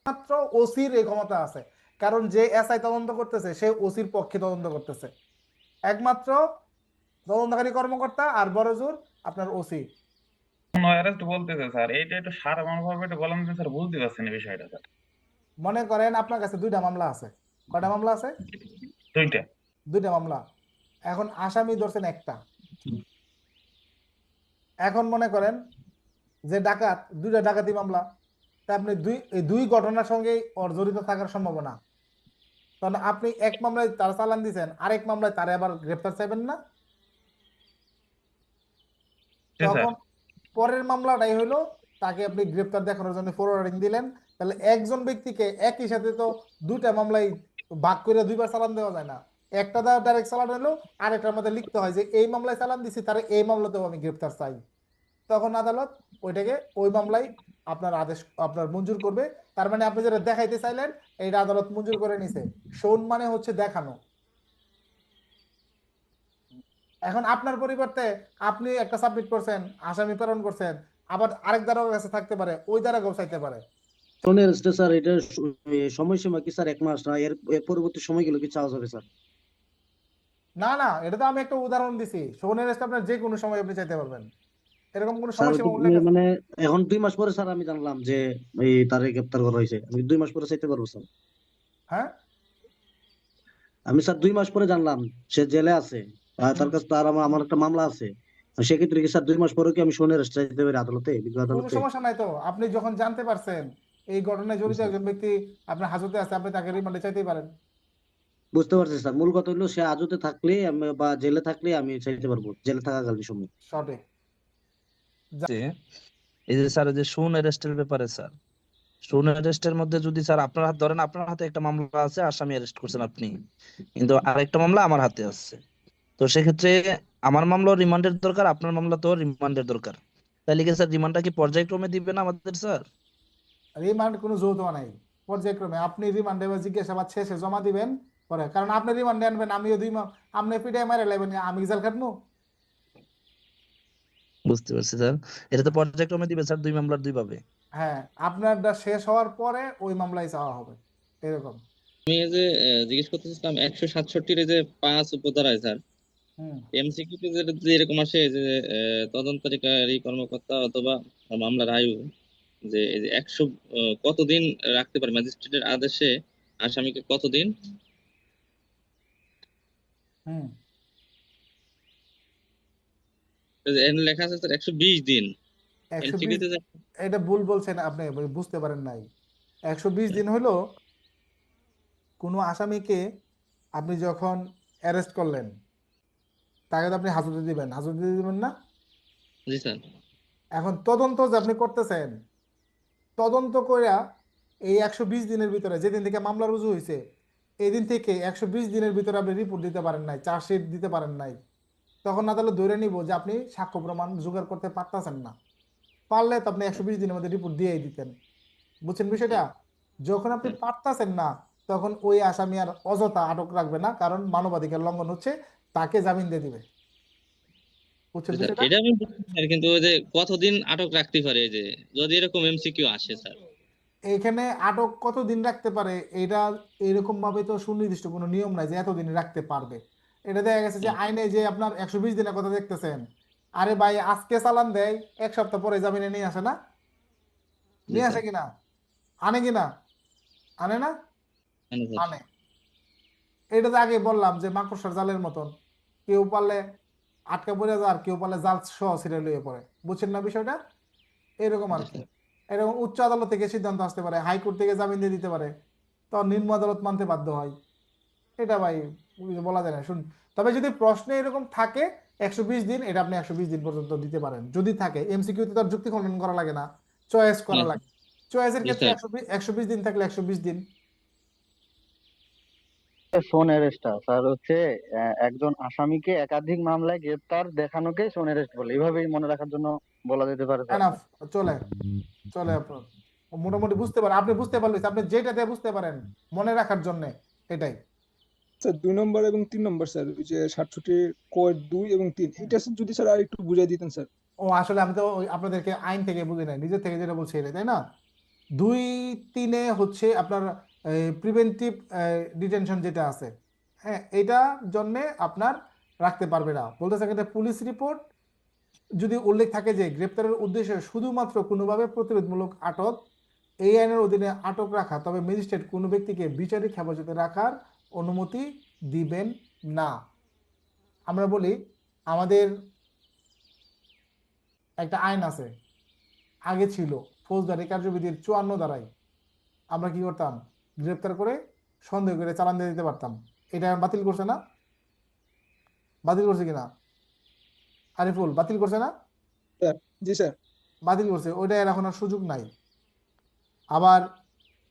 মাত্র ওসির এই ক্ষমতা আছে, কারণ যে এসআই তদন্ত করতেছে সে ওসির পক্ষে তদন্ত করতেছে, একমাত্র তদন্তকারী কর্মকর্তা আর বড় জোর আপনার ওসি। অ্যারেস্ট বলতেছে স্যার, এইটা একটু সারমর্মভাবে একটু বলেন যে স্যার, বুঝতে পারছেন এই বিষয়টা স্যার। মনে করেন আপনার কাছে দুইটা মামলা আছে, কয়টা মামলা আছে? দুইটা মামলা। এখন আসামি ধরছেন একটা, এখন মনে করেন যে ডাকাত, দুইটা ডাকাতি মামলা, তা আপনি এই দুই ঘটনার সঙ্গে ওর জড়িত থাকার সম্ভাবনা, তখন আপনি এক মামলায় তার চালান দিচ্ছেন, আরেক মামলায় তারে আবার গ্রেপ্তার চাইবেন না? তখন পরের মামলাটাই হলো তাকে আপনি গ্রেপ্তার দেখানোর জন্য ফরওয়ার্ডিং দিলেন, তাহলে একজন ব্যক্তিকে একই সাথে তো দুইটা মামলায় ভাগ করে দুইবার চালান দেওয়া যায় না, একটা ডাইরেক্ট চালান হলো, আরেকটার মধ্যে লিখতে হয় যে এই মামলায় চালান দিছি তার এই মামলাতেও আমি গ্রেপ্তার চাই, তখন আদালত ওইটাকে ওই মামলায় আপনার আদেশ আপনার মঞ্জুর করবে। তার মানে আপনি যেটা দেখাইতে চাইলেন এইটা আদালত মঞ্জুর করে নিছে, শোন মানে হচ্ছে দেখানো। এখন আপনার পরিবর্তে আপনি একটা সাবমিট করছেন, আসামি প্রেরণ করছেন, আবার আরেক দারোগার কাছে থাকতে পারে, ওই দারোগাও চাইতে পারে। ফোনের স্যার এটা সময়সীমা কি স্যার 1 মাস না এর পরবর্তী সময়গুলো কি চাওয়া যাবে স্যার? না না, এটা তো আমি একটা উদাহরণ দিছি। শোন অ্যারেস্ট আপনার যে কোনো সময় আপনি চাইতে পারবেন, এরকম কোনো স্যার সময়সীমা উল্লেখ আছে? মানে এখন 2 মাস পরে স্যার আমি জানলাম যে এই তারে গ্রেপ্তার করা হয়েছে, আমি 2 মাস পরে চাইতে পারবো স্যার? হ্যাঁ, আমি স্যার 2 মাস পরে জানলাম সে জেলে আছে, আর তার কাছে তার আমার একটা মামলা আছে, সেক্ষেত্রে কি স্যার 2 মাস পরে কি আমি সোনের অ্যারেস্ট চাইতে পারি আদালতে, বিজ্ঞ কোনো আদালতে? সমস্যা নাই তো। আপনি যখন জানতে পারছেন এই ঘটনায় জড়িত স্যার একজন ব্যক্তি আপনার হাজতে আছে, আপনি তাকে রিমান্ডে চাইতেই পারেন। বুঝতে পারছি স্যার, মূল কথা হলো সে হাজতে থাকলে বা জেলে থাকলে আমি চাইতে পারবো, জেলে থাকাকালীন সময়। সঠিক। যে এই যে স্যার যে শুন অ্যারেস্টের ব্যাপারে স্যার, শুন অ্যারেস্টের মধ্যে যদি স্যার আপনার হাত ধরেন, আপনার হাতে একটা মামলা আছে, আসামি অ্যারেস্ট করছেন আপনি, কিন্তু আরেকটা মামলা আমার হাতে আছে, তো সেক্ষেত্রে আমার মামলাও রিমান্ডের দরকার, আপনার মামলা তো রিমান্ডের দরকার, তাহলে কি স্যার রিমান্ডটা কি পর্যায়ক্রমে দিবেন আমাদের স্যার? রিমান্ড কোনো যৌথ নাই, পর্যায়ক্রমে। আপনি রিমান্ডে বা জিজ্ঞাসাবাদ শেষে জমা দিবেন পরে, কারণ আপনি রিমান্ডে আনবেন, আমিও 2 মাস, আপনি পিটাই মারে লাইবেন, আমি কি জেল খাটবো? বুঝতে পারছি স্যার, এটা তো পর্যায়ক্রমে দিবে স্যার, 2 মামলার 2 ভাবে। হ্যাঁ, আপনারটা শেষ হওয়ার পরে ওই মামলায় চাওয়া হবে, এরকম। আমি এই যে জিজ্ঞেস করতেছিলাম 167 এর যে 5 উপধারায় স্যার, হুম এমসিকিউতে যেটা যে এরকম আসে যে তদন্তকারী কর্মকর্তা অথবা মামলার আয়ু, যে এই যে 100 কতদিন রাখতে পারে ম্যাজিস্ট্রেটের আদেশে আসামিকে কতদিন, হুম এখানে লেখা আছে স্যার 120 দিন। 120, এমসিকিউতে এটা ভুল বলছেন আপনি, বুঝতে পারেন নাই। 120 দিন হলো কোনো আসামিকে আপনি যখন অ্যারেস্ট করলেন, তাকে তো আপনি হাজতে দিবেন, হাজতে দিবেন না? জি স্যার। এখন তদন্ত যে আপনি করতেছেন, তদন্ত কইরা এই 120 দিনের ভিতরে, যেদিন থেকে মামলা রুজু হয়েছে এই দিন থেকে 120 দিনের ভিতরে আপনি রিপোর্ট দিতে পারেন নাই, চার্জশিট দিতে পারেন নাই, তখন আদালত ধরে নিব যে আপনি সাক্ষ্য প্রমাণ জোগাড় করতে পারতেছেন না। পারলে তো আপনি 120 দিনের মধ্যে রিপোর্ট দিয়েই দিতেন। বুঝছেন বিষয়টা? যখন আপনি পারতেছেন না, তখন ওই আসামি আর অযথা আটক রাখবে না, কারণ মানবাধিকার লঙ্ঘন হচ্ছে, তাকে জামিন দিয়ে দিবে। বুঝছেন স্যার বিষয়টা? এটা আমি বুঝতে পারি, কিন্তু ওই যে কতদিন আটক রাখতে পারে, এই যে যদি এরকম এমসিকিউ আসে স্যার? এখানে আটক কতদিন রাখতে পারে এটা এরকম ভাবে তো সুনির্দিষ্ট কোনো নিয়ম নাই যে এতদিন রাখতে পারবে। এটা দেখা গেছে যে আইনে যে আপনার 120 দিনের কথা দেখতেছেন, আরে ভাই আজকে চালান দেয়, 1 সপ্তাহ পরে জামিনে নিয়ে আসে না? জি নিয়ে আসে স্যার। কিনা? আনে কিনা? আনে না? কেন স্যার? আনে। এটা তো আগে বললাম যে মাকড়সার জালের মতন, কেউ পারলে আটকা পড়ে যায়, আর কেউ পারলে জাল সহ ছিঁড়ে লইয়ে পড়ে। বুঝছেন না বিষয়টা? এরকম আর জি কি। স্যার। এরকম উচ্চ আদালত থেকে সিদ্ধান্ত আসতে পারে, হাইকোর্ট থেকে জামিন দিয়ে দিতে পারে, তো নিম্ন আদালত মানতে বাধ্য হয়। এটা ভাই বলা যায় না। শুন, তবে যদি প্রশ্নে এরকম থাকে 120 দিন, এটা আপনি 120 দিন পর্যন্ত দিতে পারেন যদি থাকে। এমসিকিউতে তার যুক্তি খণ্ডন করা লাগে না, চয়েস না করা লাগে। চয়েসের জি ক্ষেত্রে স্যার। 120 দিন থাকলে 120 দিন। সোন অ্যারেস্টটা স্যার হচ্ছে একজন আসামিকে একাধিক মামলায় গ্রেপ্তার দেখানোকে সোন অ্যারেস্ট বলে, এইভাবেই মনে রাখার জন্য বলা যেতে পারে স্যার। এনাফ, চলে চলে আপনার মোটামুটি বুঝতে পারেন, আপনি বুঝতে পারলেন, আপনি যেটাতে বুঝতে পারেন মনে রাখার জন্য, এটাই। স্যার 2 নম্বর এবং 3 নম্বর স্যার, ওই যে 67 কোড 2 এবং 3, এটা স্যার যদি স্যার আর একটু বুঝিয়ে দিতেন স্যার। ও আসলে আমি তো আপনাদেরকে আইন থেকে বুঝি নাই, নিজের থেকে যেটা বলছি এটাই, তাই না? 2-3 হচ্ছে আপনার প্রিভেন্টিভ ডিটেনশন যেটা আছে, হ্যাঁ, এটার জন্য আপনার রাখতে পারবে না। বলতেছে এটা পুলিশ রিপোর্ট যদি উল্লেখ থাকে যে গ্রেপ্তারের উদ্দেশ্যে শুধুমাত্র কোনোভাবে প্রতিরোধমূলক আটক, এই আইনের অধীনে আটক রাখা, তবে ম্যাজিস্ট্রেট কোনো ব্যক্তিকে বিচারিক হেফাজতে রাখার অনুমতি দিবেন না। আমরা বলি আমাদের একটা আইন আছে, আগে ছিল ফৌজদারি কার্যবিধির 54 ধারায়, আমরা কি করতাম, গ্রেপ্তার করে সন্দেহ করে চালান দিয়ে দিতে পারতাম। এটা বাতিল করছে না? বাতিল করছে কিনা? আরিফুল, বাতিল করছে না? স্যার জি স্যার। বাতিল করছে, ওইটা এর এখন আর সুযোগ নাই। আবার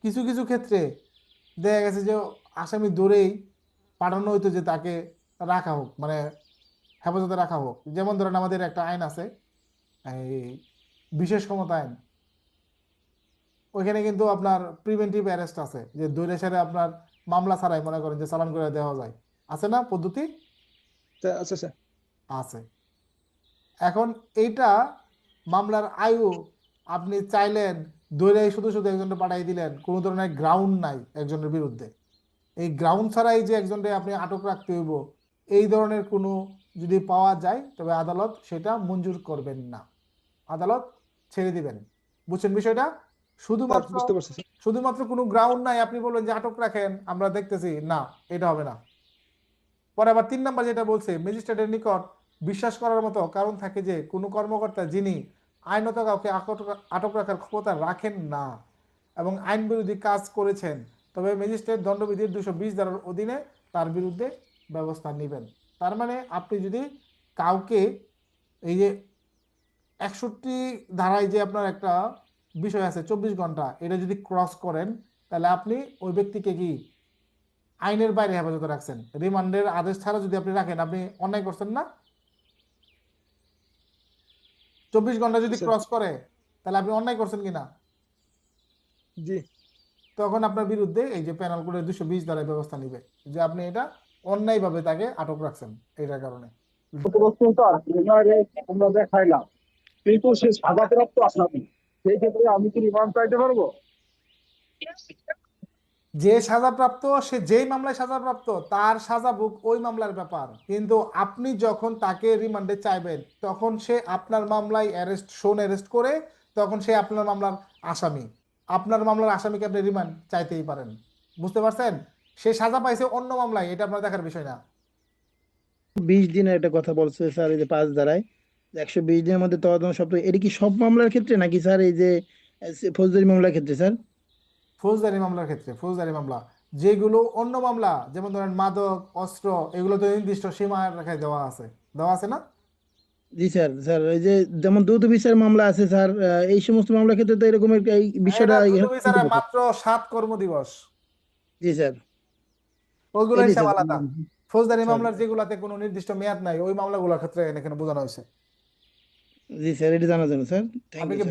কিছু কিছু ক্ষেত্রে দেখা গেছে যে আসামি ধরেই পাঠানো হইতো যে তাকে রাখা হোক, মানে হেফাজতে রাখা হোক। যেমন ধরেন আমাদের একটা আইন আছে, এই বিশেষ ক্ষমতা আইন, ওইখানে কিন্তু আপনার প্রিভেন্টিভ অ্যারেস্ট আছে, যে ধরে সেরে আপনার মামলা ছাড়াই মনে করেন যে চালান করে দেওয়া যায়, আছে না পদ্ধতি? আচ্ছা স্যার। আছে। এখন এইটা মামলার আয়ু আপনি চাইলেন ধরে শুধু শুধু একজনকে পাঠিয়ে দিলেন, কোনো ধরনের গ্রাউন্ড নাই একজনের বিরুদ্ধে, এই গ্রাউন্ড ছাড়াই যে একজনকে আপনি আটক রাখতে হইব, এই ধরনের কোনো যদি পাওয়া যায় তবে আদালত সেটা মঞ্জুর করবেন না, আদালত ছেড়ে দিবেন। বুঝছেন বিষয়টা? শুধুমাত্র বুঝতে পারছি স্যার। শুধুমাত্র কোনো গ্রাউন্ড নাই আপনি বলবেন যে আটক রাখেন আমরা দেখতেছি, না, এটা হবে না। পরে আবার 3 নাম্বার যেটা বলছে, ম্যাজিস্ট্রেটের নিকট বিশ্বাস করার মতো কারণ থাকে যে কোনো কর্মকর্তা যিনি আইনত কাউকে আটক রাখার ক্ষমতা রাখেন না এবং আইন বিরোধী কাজ করেছেন, তবে ম্যাজিস্ট্রেট দণ্ডবিধির 220 ধারার অধীনে তার বিরুদ্ধে ব্যবস্থা নেবেন। তার মানে আপনি যদি কাউকে এই যে 61 ধারায় যে আপনার একটা বিষয় আছে 24 ঘন্টা, এটা যদি ক্রস করেন তাহলে আপনি ওই ব্যক্তিকে কি আইনের বাইরে হেফাজতে রাখছেন। রিমান্ডের আদেশ ছাড়া যদি আপনি রাখেন, আপনি অন্যায় করছেন না? 24 ঘন্টা যদি স্যার। ক্রস করে তাহলে আপনি অন্যায় করছেন কিনা? জি। তখন আপনার বিরুদ্ধে এই যে পেনাল কোডের 220 ধারায় ব্যবস্থা নিবে যে আপনি এটা অন্যায়ভাবে তাকে আটক রাখছেন এটার কারণে। আমরা দেখাইলাম, কিন্তু সে সাজাপ্রাপ্ত আসামি, সেই ক্ষেত্রে আমি কি রিমান্ড চাইতে পারবো? যে সাজাপ্রাপ্ত, সে যেই মামলায় সাজাপ্রাপ্ত তার সাজা ভোগ ওই মামলার ব্যাপার, কিন্তু আপনি যখন তাকে রিমান্ডে চাইবেন তখন সে আপনার মামলায় অ্যারেস্ট করে তখন সে আপনার মামলার আসামি, আপনার মামলার আসামিকে আপনি রিমান্ড চাইতেই পারেন। বুঝতে পারছেন? সে সাজা পাইছে অন্য মামলায়, এটা আপনার দেখার বিষয় না। 20 দিনের একটা কথা বলছে স্যার, এই যে 5 ধারায় 120 দিনের মধ্যে তদন্ত সব, এটা কি সব মামলার ক্ষেত্রে নাকি স্যার এই যে ফৌজদারি মামলার ক্ষেত্রে স্যার? ফৌজদারি মামলার ক্ষেত্রে, ফৌজদারি মামলা যেগুলো অন্য মামলা যেমন ধরেন মাদক, অস্ত্র, এগুলো তো নির্দিষ্ট সীমা রেখায় দেওয়া আছে না? জি স্যার। স্যার এই যে যেমন দ্রুত বিচার মামলা আছে স্যার, এই সমস্ত মামলার ক্ষেত্রে তো এরকম এই বিষয়টা এটা দ্রুত বিচারে মাত্র 7 কর্মদিবস। জি স্যার। ওইগুলো এটাই হিসাব স্যার। আলাদা। ফৌজদারি স্যার, মামলার যেগুলাতে কোনো নির্দিষ্ট মেয়াদ নাই ওই মামলাগুলোর ক্ষেত্রে এখানে বোঝানো হয়েছে। জি স্যার, এটা জানার জন্য স্যার। থ্যাংক আপনি ইউ কি স্যার।